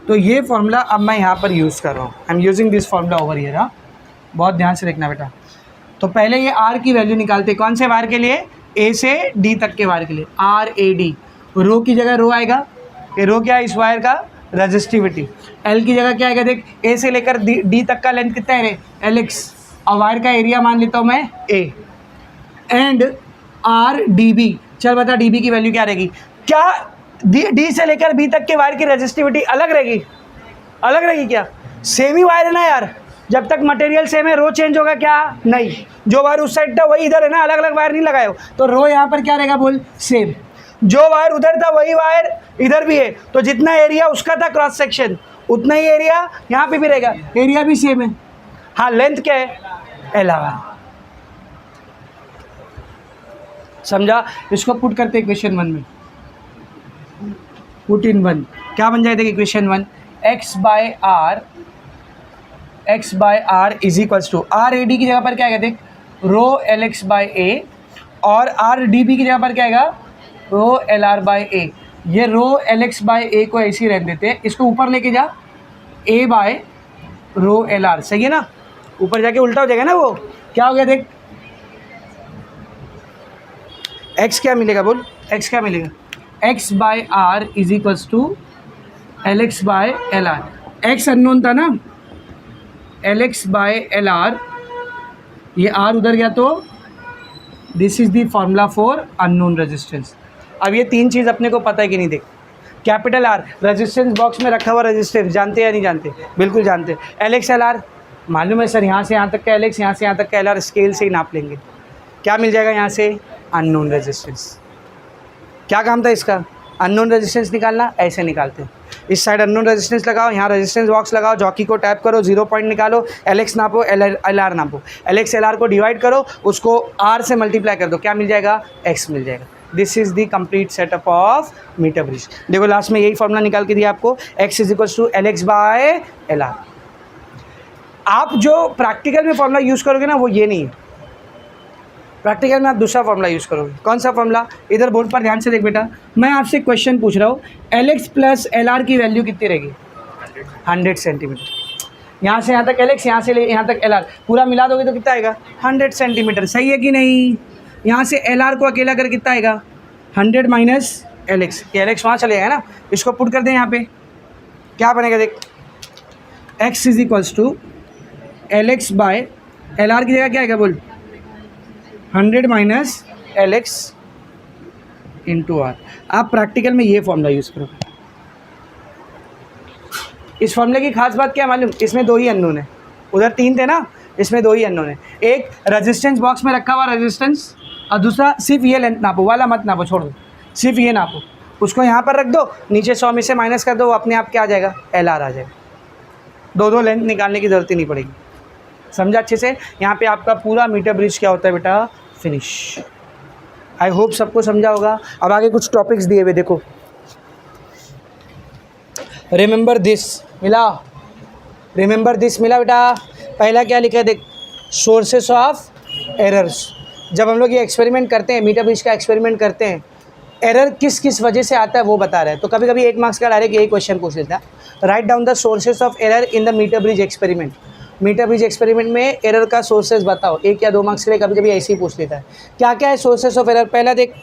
तो ये फॉर्मूला अब मैं यहाँ पर यूज़ कर रहा हूँ, I am using this formula over here. हाँ, बहुत ध्यान से देखना बेटा। तो पहले ये आर की वैल्यू निकालते, कौन से वायर के लिए, ए से डी तक के वायर के लिए, आर ए डी। रो की जगह रो आएगा, ये रो क्या है इस वायर का, रेजिस्टिविटी। एल की जगह क्या आएगा, देख ए से लेकर डी तक का लेंथ कितना है रे, एल एक्स, और वायर का एरिया मान लेता हूँ मैं ए, एंड आर डी बी। चल बता डी बी की वैल्यू क्या रहेगी, क्या डी से लेकर बी तक के वायर की रेजिस्टिविटी अलग रहेगी क्या, सेम ही वायर है ना यार, जब तक मटेरियल सेम है रो चेंज होगा क्या, नहीं। जो वायर उस साइड था वही इधर है ना, अलग अलग वायर नहीं लगाए हो, तो रो यहाँ पर क्या रहेगा, बोल सेम। जो वायर उधर था वही वायर इधर भी है, तो जितना एरिया उसका था क्रॉस सेक्शन, उतना ही एरिया यहाँ पे भी रहेगा, एरिया भी सेम है। हाँ, लेंथ क्या है, एल आर। समझा। इसको पुट करते इक्वेशन 1 में, पुट इन 1, क्या बन जाए, देखिए equation 1, X by R is equals to, R A D की जगह पर क्या आएगा, देख rho L X by A, और आर डी बी की जगह पर क्या आएगा, rho L R by A. ये rho L X by A को ऐसे ही रहने देते हैं, इसको ऊपर लेके जा, ए बाय रो एल आर, सही है ना, ऊपर जाके उल्टा हो जाएगा ना, वो क्या हो गया, देख एक्स क्या मिलेगा, बोल एक्स क्या मिलेगा, X by R is equals to L X by L R. X unknown था ना, L X by L R, ये आर उधर गया, तो this is the formula for unknown resistance. अब ये तीन चीज़ अपने को पता है कि नहीं, देख कैपिटल आर रेजिस्टेंस बॉक्स में रखा हुआ रेजिस्टेंस, जानते हैं या नहीं जानते, बिल्कुल जानते हैं। एल एक्स एल आर मालूम है सर, यहाँ से यहाँ तक का एल एक्स, यहाँ से यहाँ तक का एल आर स्केल से ही नाप लेंगे, क्या मिल जाएगा यहाँ से, अननोन रेजिस्टेंस। क्या काम था इसका, अननोन रेजिस्टेंस निकालना, ऐसे निकालते हैं। इस साइड अननोन रेजिस्टेंस लगाओ, यहाँ रेजिस्टेंस बॉक्स लगाओ, जॉकी को टैप करो, 0 पॉइंट निकालो, एल एक्स नापो, एल आर नापो, एल एक्स एल आर को डिवाइड करो, उसको आर से मल्टीप्लाई कर दो, क्या मिल जाएगा, एक्स मिल जाएगा। This is the complete setup of metre bridge. देखो लास्ट में यही फॉर्मूला निकाल के दिया आपको, X is equals to L X by L R. आप जो प्रैक्टिकल में फॉर्मूला यूज़ करोगे ना, वो ये नहीं है, प्रैक्टिकल में आप दूसरा फॉर्मूला यूज़ करोगे। कौन सा फॉर्मूला, इधर बोर्ड पर ध्यान से देख बेटा, मैं आपसे क्वेश्चन पूछ रहा हूँ, L x plus L R की वैल्यू कितनी रहेगी, 100 सेंटीमीटर। यहाँ से यहाँ तक एल एक्स, यहाँ से यहाँ तक एल आर, पूरा मिला दोगे तो कितना आएगा, 100 सेंटीमीटर, सही है कि नहीं। यहाँ से एल आर को अकेला कर कितना आएगा, 100 माइनस एल एक्स, ये एल एक्स वहाँ चले जाएगा ना, इसको पुट कर दें यहाँ पे, क्या बनेगा देख, x is equals to L X by L R की जगह क्या आएगा बोल, 100 minus L X into R. आप प्रैक्टिकल में ये फॉर्मूला यूज़ करो। इस फॉर्मूले की खास बात क्या है मालूम, इसमें 2 ही अननोन है, उधर 3 थे ना, इसमें 2 ही अननोन है। एक रेजिस्टेंस बॉक्स में रखा हुआ रेजिस्टेंस, और दूसरा सिर्फ ये लेंथ नापो, वाला मत नापो, छोड़ दो, सिर्फ ये नापो, उसको यहाँ पर रख दो, नीचे 100 में से माइनस कर दो, वो अपने आप क्या आ जाएगा, एल आर आ जाएगा। 2 लेंथ निकालने की ज़रूरत ही नहीं पड़ेगी। समझा अच्छे से। यहाँ पे आपका पूरा मीटर ब्रिज क्या होता है बेटा, फिनिश। आई होप सबको समझा होगा। अब आगे कुछ टॉपिक्स दिए हुए देखो, रिमेंबर दिस मिला, रिमेंबर दिस मिला बेटा। पहला क्या लिखा है देख, सोर्सेस ऑफ एरर्स। जब हम लोग ये एक्सपेरिमेंट करते हैं, मीटर ब्रिज का एक्सपेरिमेंट करते हैं, एरर किस किस वजह से आता है वो बता रहा है। तो कभी कभी 1 मार्क्स का डायरेक्ट यही क्वेश्चन पूछ लेता है, write down the sources of error in the metre bridge experiment. Metre bridge experiment में एरर का सोर्सेज बताओ। 1 या 2 मार्क्स के लिए कभी कभी ऐसे ही पूछ लेता है। क्या क्या है सोर्सेस ऑफ एरर। पहला देख,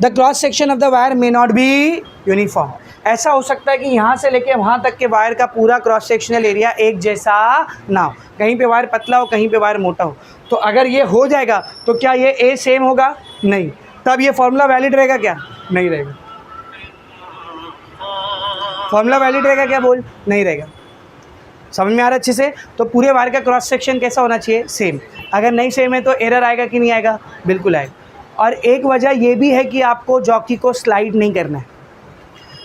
the cross section of the wire may not be uniform. ऐसा हो सकता है कि यहाँ से लेके वहाँ तक के वायर का पूरा क्रॉस सेक्शनल एरिया एक जैसा ना हो, कहीं पे वायर पतला हो, कहीं पे वायर मोटा हो। तो अगर ये हो जाएगा तो क्या ये ए सेम होगा, नहीं, तब ये फॉर्मूला वैलिड रहेगा क्या, नहीं रहेगा। फॉर्मूला वैलिड रहेगा क्या बोल, नहीं रहेगा। समझ में आ रहा है अच्छे से। तो पूरे वायर का क्रॉस सेक्शन कैसा होना चाहिए, सेम। अगर नहीं सेम है तो एरर आएगा कि नहीं आएगा, बिल्कुल आएगा। और एक वजह ये भी है कि आपको जॉकी को स्लाइड नहीं करना है।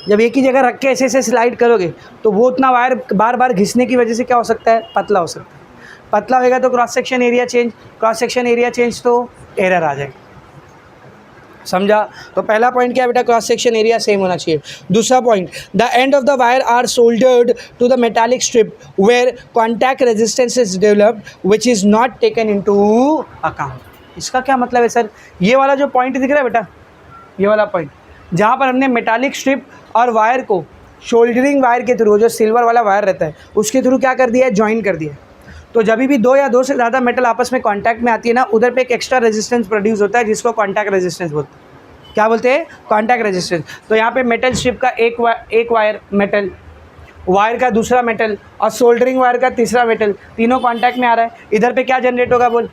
जब एक ही जगह रख के ऐसे ऐसे स्लाइड करोगे तो वो उतना वायर बार बार घिसने की वजह से क्या हो सकता है, पतला हो सकता है। पतला होगा तो cross section area change, cross section area change तो एरर आ जाएगा। समझा। तो पहला पॉइंट क्या है बेटा, क्रॉस सेक्शन एरिया सेम होना चाहिए। दूसरा point, the end of the wire are soldered to the metallic strip where contact resistance is developed which is not taken into account. इसका क्या मतलब है सर, ये वाला जो पॉइंट दिख रहा है बेटा, ये वाला पॉइंट जहाँ पर हमने मेटालिक स्ट्रिप और वायर को शोल्डरिंग वायर के थ्रू, जो सिल्वर वाला वायर रहता है उसके थ्रू क्या कर दिया है, ज्वाइन कर दिया है। तो जब भी 2 या 2 से ज़्यादा मेटल आपस में कांटेक्ट में आती है ना, उधर पे एक एक्स्ट्रा रेजिस्टेंस प्रोड्यूस होता है जिसको कांटेक्ट रेजिस्टेंस बोलते हैं। क्या बोलते हैं, कांटेक्ट रेजिस्टेंस। तो यहाँ पे मेटल स्ट्रिप का एक वायर मेटल, वायर का दूसरा मेटल और सोल्डरिंग वायर का तीसरा मेटल, तीनों कांटेक्ट में आ रहा है। इधर पे क्या जनरेट होगा बोल,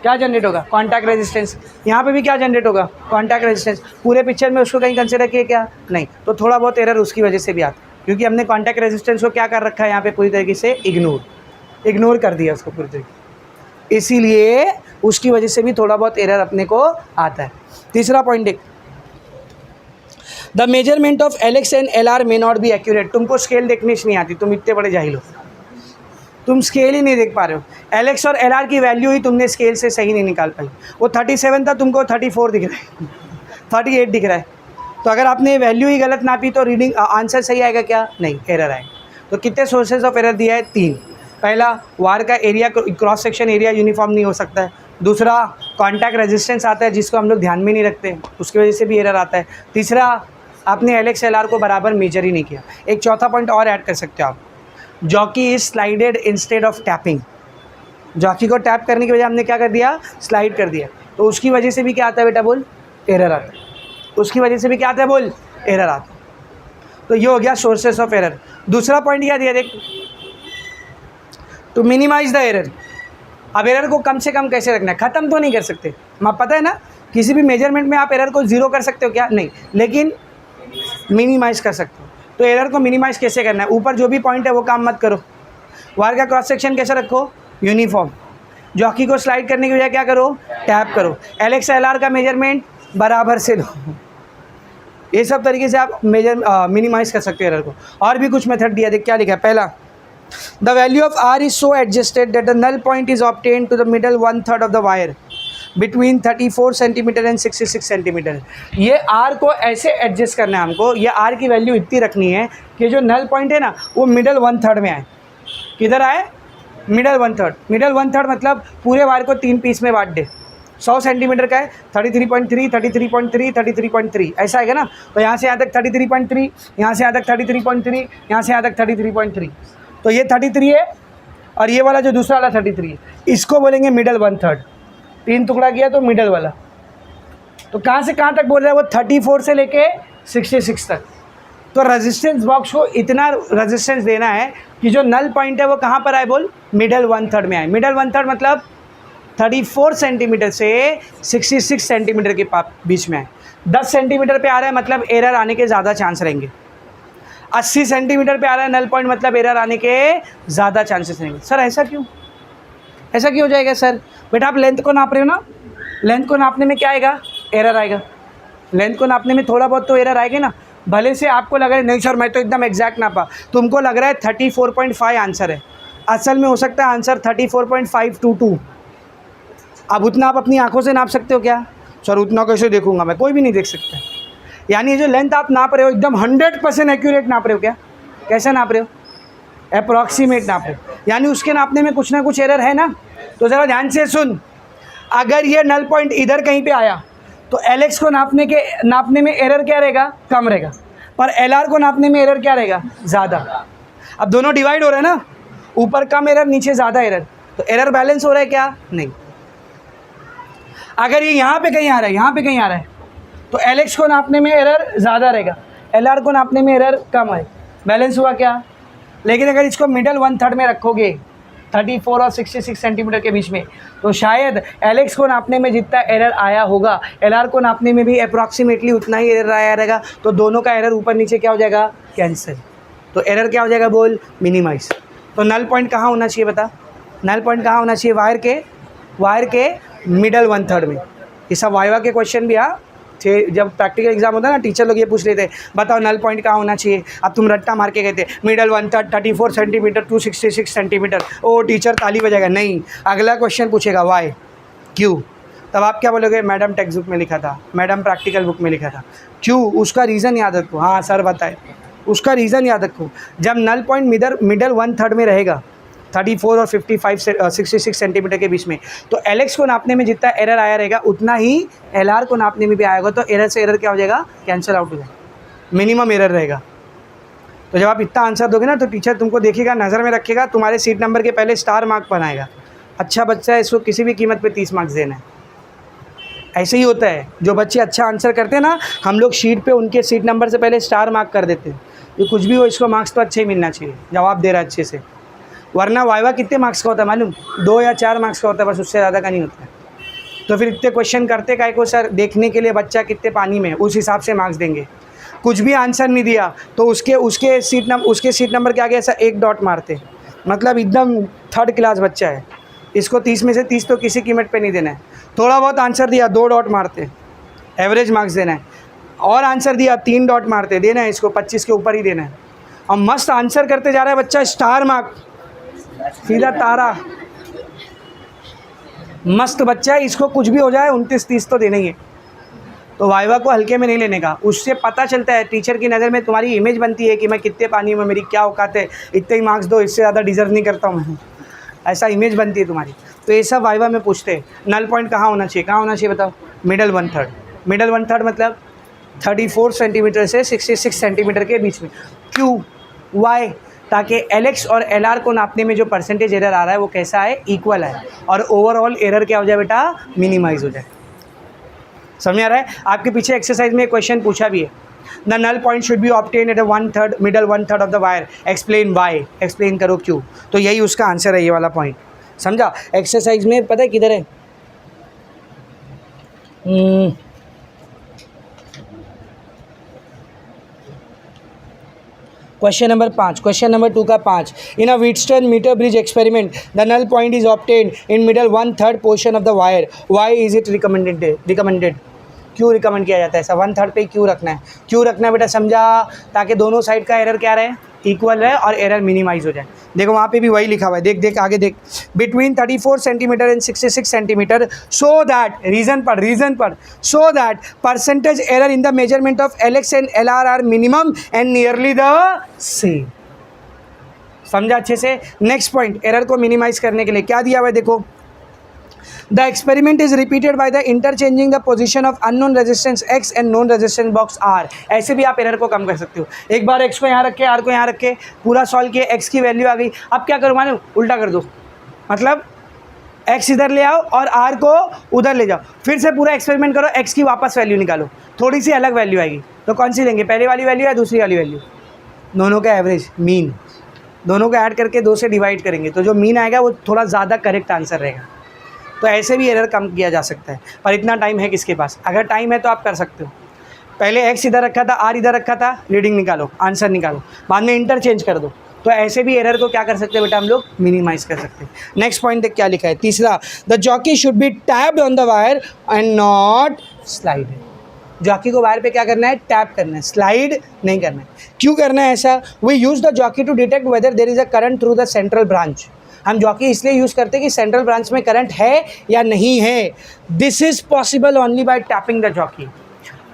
क्या जनरेट होगा, कांटेक्ट रेजिस्टेंस। यहाँ पे भी क्या जनरेट होगा, कांटेक्ट रेजिस्टेंस। पूरे पिक्चर में उसको कहीं कंसिडर किए क्या, नहीं। तो थोड़ा बहुत एरर उसकी वजह से भी आता है, क्योंकि हमने कांटेक्ट रेजिस्टेंस को क्या कर रखा है यहाँ पे, पूरी तरीके से इग्नोर कर दिया उसको पूरी तरीके, इसीलिए उसकी वजह से भी थोड़ा बहुत एरर अपने को आता है। तीसरा पॉइंट देख, the measurement of L x and L R may not be accurate. तुमको स्केल देखनी नहीं आती, तुम इतने बड़े जाहिल हो, तुम स्केल ही नहीं देख पा रहे हो। एल एक्स और एल आर की वैल्यू ही तुमने स्केल से सही नहीं निकाल पाई। वो 37 था, तुमको 34 दिख रहा है, 38 दिख रहा है। तो अगर आपने वैल्यू ही गलत नापी तो रीडिंग आंसर सही आएगा क्या, नहीं, एरर आएगा। तो कितने सोर्सेज ऑफ एरर दिया है, 3। पहला, वायर का area, cross section area uniform नहीं हो सकता है। दूसरा, कॉन्टैक्ट रेजिस्टेंस आता है जिसको हम लोग ध्यान में नहीं रखते, उसकी वजह से भी एरर आता है। तीसरा, आपने एल एक्स एल आर को बराबर मेजर ही नहीं किया। एक चौथा पॉइंट और ऐड कर सकते हो आप, jockey is slided instead of tapping. Jockey को टैप करने की वजह हमने क्या कर दिया, स्लाइड कर दिया। तो उसकी वजह से भी क्या आता है बेटा बोल, एरर आता है। उसकी वजह से भी क्या आता है बोल, एरर आता है। तो ये हो गया सोर्सेस ऑफ एरर। दूसरा पॉइंट क्या दिया देख, टू मिनिमाइज द एरर। अब एरर को कम से कम कैसे रखना है, ख़त्म तो नहीं कर सकते, पता है ना, किसी भी मेजरमेंट में आप एरर को 0 कर सकते हो क्या, नहीं, लेकिन मिनिमाइज़ कर सकते हो। तो एरर को मिनिमाइज़ कैसे करना है, ऊपर जो भी पॉइंट है वो काम मत करो। वायर का क्रॉस सेक्शन कैसे रखो, यूनिफॉर्म। जॉकी को स्लाइड करने की बजाय क्या करो, टैप करो। एल एक्स एल आर का मेजरमेंट बराबर से लो। ये सब तरीके से आप मिनिमाइज़ कर सकते हो एरर को। और भी कुछ मेथड दिया, देख क्या लिखा है। पहला, the value of R is so adjusted that the null point is obtain to the middle 1/3 of the wire between 34 centimetre and 66 centimetre. ये आर को ऐसे एडजस्ट करना है हमको, ये आर की वैल्यू इतनी रखनी है कि जो नल पॉइंट है ना वो मिडल 1/3 में आए। किधर आए, मिडल 1/3। मिडल 1/3 मतलब पूरे वायर को 3 पीस में बांट दे। 100 सेंटीमीटर का है, 33.3, 33.3, 33.3 ऐसा आएगा ना। तो यहाँ से यहाँ तक 33.3, यहाँ से यहाँ तक 33.3, यहाँ से यहाँ तक 33.3। तो ये 33 है और ये वाला जो दूसरा वाला 33 है, इसको बोलेंगे मिडल 1/3। 3 टुकड़ा किया तो मिडल वाला। तो कहाँ से कहाँ तक बोल रहा है वो, 34 से लेके 66 तक। तो रेजिस्टेंस बॉक्स को इतना रेजिस्टेंस देना है कि जो नल पॉइंट है वो कहाँ पर आए बोल, मिडल 1/3 में आए। मिडल 1/3 मतलब 34 सेंटीमीटर से 66 सेंटीमीटर के बीच में आए। 10 सेंटीमीटर पे आ रहा है मतलब एरर आने के ज़्यादा चांस रहेंगे। 80 सेंटीमीटर पे आ रहा है नल पॉइंट मतलब एरर आने के ज़्यादा चांसेस रहेंगे। सर ऐसा क्यों, ऐसा क्यों हो जाएगा सर? बेटा आप लेंथ को नाप रहे हो ना, लेंथ को नापने में क्या आएगा, एरर आएगा। लेंथ को नापने में थोड़ा बहुत तो एरर आएगा ना। भले से आपको लग रहा है नहीं सर मैं तो एकदम एग्जैक्ट नापा, तुमको लग रहा है 34.5 आंसर है, असल में हो सकता है आंसर 34.522। अब उतना आप अपनी आंखों से नाप सकते हो क्या? सर उतना कैसे देखूंगा मैं, कोई भी नहीं देख सकता। यानी ये जो लेंथ आप नाप रहे हो एकदम 100% एक्यूरेट नाप रहे हो क्या? कैसे नाप रहे हो? अप्रॉक्सीमेट नाप रहे हो, यानी उसके नापने में कुछ ना कुछ एरर है ना। तो ज़रा ध्यान से सुन, अगर ये नल पॉइंट इधर कहीं पे आया तो LX को नापने में एरर क्या रहेगा, कम रहेगा, पर LR को नापने में एरर क्या रहेगा, ज़्यादा। अब दोनों डिवाइड हो रहे हैं ना, ऊपर कम एरर नीचे ज़्यादा एरर, तो एरर बैलेंस हो रहा है क्या? नहीं। अगर ये यहाँ पे कहीं आ रहा है, यहाँ पे कहीं आ रहा है, तो LX को नापने में एरर ज़्यादा रहेगा, LR को नापने में एरर कम है, बैलेंस हुआ क्या? लेकिन अगर इसको मिडल 1/3 में रखोगे 34 और 66 सेंटीमीटर के बीच में, तो शायद LX को नापने में जितना एरर आया होगा LR को नापने में भी अप्रॉक्सीमेटली उतना ही एरर आया रहेगा। तो दोनों का एरर ऊपर नीचे क्या हो जाएगा, कैंसिल। तो एरर क्या हो जाएगा बोल, मिनिमाइज। तो नल पॉइंट कहाँ होना चाहिए बता, नल पॉइंट कहाँ होना चाहिए, वायर के मिडल 1/3 में। ये सब वाइवा के क्वेश्चन भी जब प्रैक्टिकल एग्जाम होता है ना, टीचर लोग ये पूछ लेते हैं बताओ नल पॉइंट कहाँ होना चाहिए। अब तुम रट्टा मार के कहते मिडल 1/3 34 सेंटीमीटर 266 सेंटीमीटर, ओ टीचर ताली बजाएगा। नहीं, अगला क्वेश्चन पूछेगा वाई, क्यों, तब आप क्या बोलोगे, मैडम टेक्स्ट बुक में लिखा था, मैडम प्रैक्टिकल बुक में लिखा था। क्यों, उसका रीज़न याद रखो। हाँ सर बताए, उसका रीज़न याद रखो। जब नल पॉइंट मिडल 1/3 में रहेगा 34 और 66 सेंटीमीटर के बीच में, तो LX को नापने में जितना एरर आया रहेगा उतना ही LR को नापने में भी आएगा। तो एरर से एरर क्या हो जाएगा, कैंसिल आउट हो जाएगा, मिनिमम एरर रहेगा। तो जब आप इतना आंसर दोगे ना तो टीचर तुमको देखेगा, नज़र में रखेगा, तुम्हारे सीट नंबर के पहले स्टार मार्क बनाएगा। अच्छा बच्चा है, इसको किसी भी कीमत पे 30 मार्क्स देना है। ऐसे ही होता है, जो बच्चे अच्छा आंसर करते हैं ना, हम लोग शीट पे उनके सीट नंबर से पहले स्टार मार्क कर देते हैं। ये कुछ भी हो, इसको मार्क्स तो अच्छे ही मिलना चाहिए, जवाब दे रहा है अच्छे से। वरना वाइवा कितने मार्क्स का होता है मालूम, 2 या 4 मार्क्स का होता है, बस उससे ज़्यादा का नहीं होता है। तो फिर इतने क्वेश्चन करते काहे को सर, देखने के लिए बच्चा कितने पानी में, उस हिसाब से मार्क्स देंगे। कुछ भी आंसर नहीं दिया तो उसके सीट नंबर के आगे ऐसा 1 डॉट मारते, मतलब एकदम 3rd क्लास बच्चा है, इसको 30 में से 30 तो किसी कीमत पे नहीं देना है। थोड़ा बहुत आंसर दिया 2 डॉट मारते, एवरेज मार्क्स देना है। और आंसर दिया 3 डॉट मारते, देना है इसको 25 के ऊपर ही देना है। और मस्त आंसर करते जा रहा है बच्चा, स्टार मार्क, सीधा तारा, मस्त बच्चा है, इसको कुछ भी हो जाए 29-30 तो देना ही है। तो वाइवा को हल्के में नहीं लेने का, उससे पता चलता है, टीचर की नज़र में तुम्हारी इमेज बनती है कि मैं कितने पानी में, मेरी क्या औकात है, इतने ही मार्क्स दो, इससे ज़्यादा डिजर्व नहीं करता हूँ मैं, ऐसा इमेज बनती है तुम्हारी। तो ये सब वाइवा में पूछते हैं। नल पॉइंट कहाँ होना चाहिए, कहाँ होना चाहिए बताओ, मिडल 1/3। मिडल 1/3 मतलब 34 सेंटीमीटर से 66 सेंटीमीटर के बीच में। क्यों, वाई, ताकि LX और LR को नापने में जो परसेंटेज एरर आ रहा है वो कैसा है, इक्वल है, और ओवरऑल एरर क्या हो जाए बेटा, मिनिमाइज हो जाए। समझ में आ रहा है? आपके पीछे एक्सरसाइज में क्वेश्चन पूछा भी है, the null point should be obtain at middle 1/3 of the wire, explain why, explain करो क्यों। तो यही उसका आंसर है, ये वाला पॉइंट, समझा? एक्सरसाइज में पता है किधर है, क्वेश्चन नंबर 5, क्वेश्चन नंबर 2 का 5। In a Wheatstone meter bridge experiment the null point is obtained in middle 1/3 portion of the wire, why is it recommended. क्यों रिकमेंड किया जाता है ऐसा, 1/3 पे क्यों रखना है, क्यों रखना है बेटा, समझा? ताकि दोनों साइड का एरर क्या रहे, इक्वल रहे और एरर मिनिमाइज हो जाए। देखो वहाँ पे भी वही लिखा हुआ है, देख आगे देख, between 34 centimetre and 66 centimetre, so that, reason पर so that percentage error in the measurement of LX and LR are minimum and nearly the same. समझा अच्छे से? नेक्स्ट पॉइंट, एरर को मिनिमाइज करने के लिए क्या दिया हुआ है, देखो, the experiment is repeated by the interchanging the position of unknown resistance X and known resistance box R। ऐसे भी आप एरर को कम कर सकते हो। एक बार X को यहाँ रख के R को यहाँ रख के पूरा सॉल्व किया, X की वैल्यू आ गई, अब क्या करो मानो, उल्टा कर दो, मतलब X इधर ले आओ और R को उधर ले जाओ, फिर से पूरा एक्सपेरिमेंट करो, X की वापस वैल्यू निकालो, थोड़ी सी अलग वैल्यू आएगी, तो कौन सी लेंगे, पहले वाली वैल्यू या दूसरी वाली वैल्यू, दोनों का एवरेज मीन, दोनों को ऐड करके 2 से डिवाइड करेंगे तो जो मीन आएगा वो थोड़ा ज़्यादा करेक्ट आंसर रहेगा। तो ऐसे भी एरर कम किया जा सकता है, पर इतना टाइम है किसके पास, अगर टाइम है तो आप कर सकते हो। पहले एक्स इधर रखा था, आर इधर रखा था, रीडिंग निकालो, आंसर निकालो, बाद में इंटरचेंज कर दो। तो ऐसे भी एरर को क्या कर सकते हैं बेटा, हम लोग मिनिमाइज कर सकते हैं। नेक्स्ट पॉइंट देख क्या लिखा है, तीसरा, the jockey should be tapped on the wire and not slide. Jockey को वायर पे क्या करना है, टैप करना है, स्लाइड नहीं करना है। क्यों करना है ऐसा, we use the jockey to detect whether there is a current through the central branch. हम जॉकी इसलिए यूज़ करते हैं कि सेंट्रल ब्रांच में करंट है या नहीं है। This is possible only by tapping the jockey.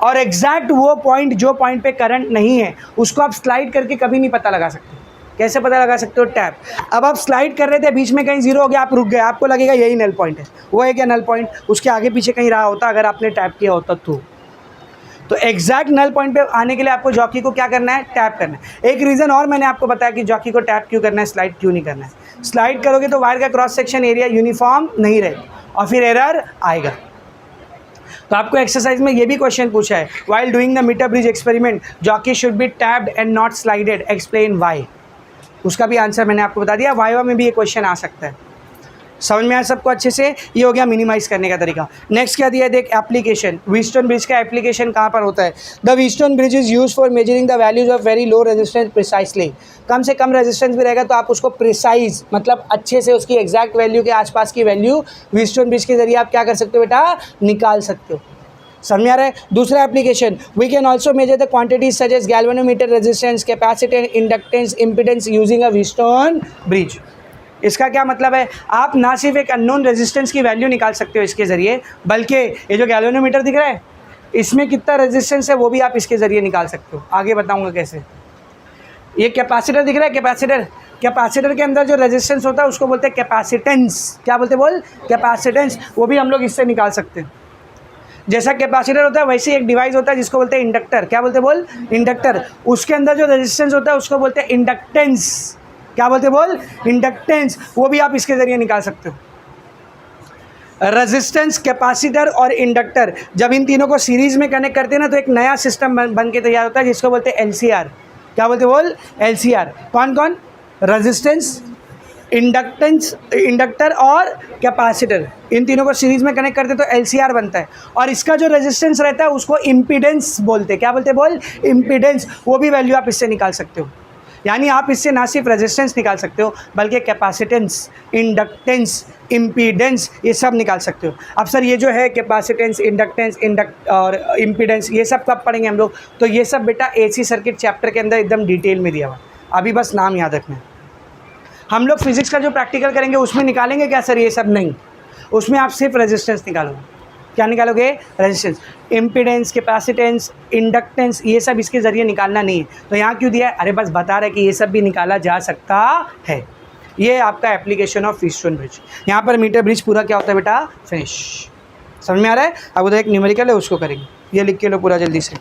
और एग्जैक्ट वो पॉइंट जो पॉइंट पे करंट नहीं है उसको आप स्लाइड करके कभी नहीं पता लगा सकते। कैसे पता लगा सकते हो, टैप। अब आप स्लाइड कर रहे थे, बीच में कहीं जीरो हो गया, आप रुक गए, आपको लगेगा यही नल पॉइंट है, वो है क्या नल पॉइंट, उसके आगे पीछे कहीं रहा होता अगर आपने टैप किया होता तो एग्जैक्ट नल पॉइंट पे आने के लिए आपको जॉकी को क्या करना है, टैप करना है। एक रीज़न और मैंने आपको बताया कि जॉकी को टैप क्यों करना है, स्लाइड क्यों नहीं करना है। स्लाइड करोगे तो वायर का क्रॉस सेक्शन एरिया यूनिफॉर्म नहीं रहेगा और फिर एरर आएगा। तो आपको एक्सरसाइज में ये भी क्वेश्चन पूछा है, while doing the metre bridge experiment jockey should be tapped and not slided, explain why. उसका भी आंसर मैंने आपको बता दिया। वाइवा में भी ये क्वेश्चन आ सकता है। समझ में आया सबको अच्छे से, ये हो गया मिनिमाइज करने का तरीका। नेक्स्ट क्या दिया है देख, एप्लीकेशन। व्हीटस्टोन ब्रिज का एप्लीकेशन कहाँ पर होता है, the Wheatstone bridge is use for measuring the values of very low resistance precisely. कम से कम रेजिस्टेंस भी रहेगा तो आप उसको प्रिसाइज मतलब अच्छे से उसकी एग्जैक्ट वैल्यू के आसपास की वैल्यू व्हीटस्टोन ब्रिज के जरिए आप क्या कर सकते हो बेटा, निकाल सकते हो। समझ में आ रहा है। दूसरा application, we can also measure the quantities such as galvanometer, resistance, capacitance, inductance, impedance using a Wheatstone bridge. इसका क्या मतलब है, आप ना सिर्फ एक अननोन रेजिस्टेंस की वैल्यू निकाल सकते हो इसके ज़रिए, बल्कि ये जो गैल्वेनोमीटर दिख रहा है इसमें कितना रेजिस्टेंस है वो भी आप इसके ज़रिए निकाल सकते हो। आगे बताऊंगा कैसे। ये कैपेसिटर दिख रहा है, कैपेसिटर के अंदर जो रेजिस्टेंस होता है उसको बोलते हैं कैपेसिटेंस। क्या बोलते बोल, कैपेसिटेंस। वो भी हम लोग इससे निकाल सकते हैं। जैसा कैपेसिटर होता है वैसे एक डिवाइस होता है जिसको बोलते हैं इंडक्टर। क्या बोलते बोल, इंडक्टर। उसके अंदर जो रेजिस्टेंस होता है उसको बोलते हैं इंडक्टेंस। क्या बोलते बोल, इंडक्टेंस। वो भी आप इसके ज़रिए निकाल सकते हो। रेजिस्टेंस, कैपेसिटर और इंडक्टर, जब इन तीनों को सीरीज़ में कनेक्ट करते हैं ना तो एक नया सिस्टम बन के तैयार होता है जिसको बोलते हैं एलसीआर। क्या बोलते बोल, एलसीआर। कौन कौन, रेजिस्टेंस, इंडक्टेंस, इंडक्टर और कैपेसिटर, इन तीनों को सीरीज़ में कनेक्ट करते तो एलसीआर बनता है। और इसका जो रेजिस्टेंस रहता है उसको इम्पीडेंस बोलते हैं। क्या बोलते बोल, इम्पीडेंस। वो भी वैल्यू आप इससे निकाल सकते हो। यानी आप इससे ना सिर्फ रेजिस्टेंस निकाल सकते हो बल्कि कैपेसिटेंस, इंडक्टेंस, इम्पीडेंस, ये सब निकाल सकते हो। अब सर ये जो है कैपेसिटेंस, इंडक्टेंस, और इम्पीडेंस, ये सब कब पढ़ेंगे हम लोग, तो ये सब बेटा एसी सर्किट चैप्टर के अंदर एकदम डिटेल में दिया हुआ। अभी बस नाम याद रखना है। हम लोग फिजिक्स का जो प्रैक्टिकल करेंगे उसमें निकालेंगे क्या सर, ये सब नहीं। उसमें आप सिर्फ रेजिस्टेंस निकालोगे। क्या निकालोगे, रेजिस्टेंस, इम्पीडेंस, कैपेसिटेंस, इंडक्टेंस, ये सब इसके ज़रिए निकालना नहीं है। तो यहाँ क्यों दिया है, अरे बस बता रहे कि ये सब भी निकाला जा सकता है। ये आपका एप्लीकेशन ऑफ व्हीटस्टोन ब्रिज। यहाँ पर मीटर ब्रिज पूरा क्या होता है बेटा, फिनिश। समझ में आ रहा है। अब उधर एक न्यूमेरिकल है उसको करेंगे, ये लिख के लो पूरा जल्दी से।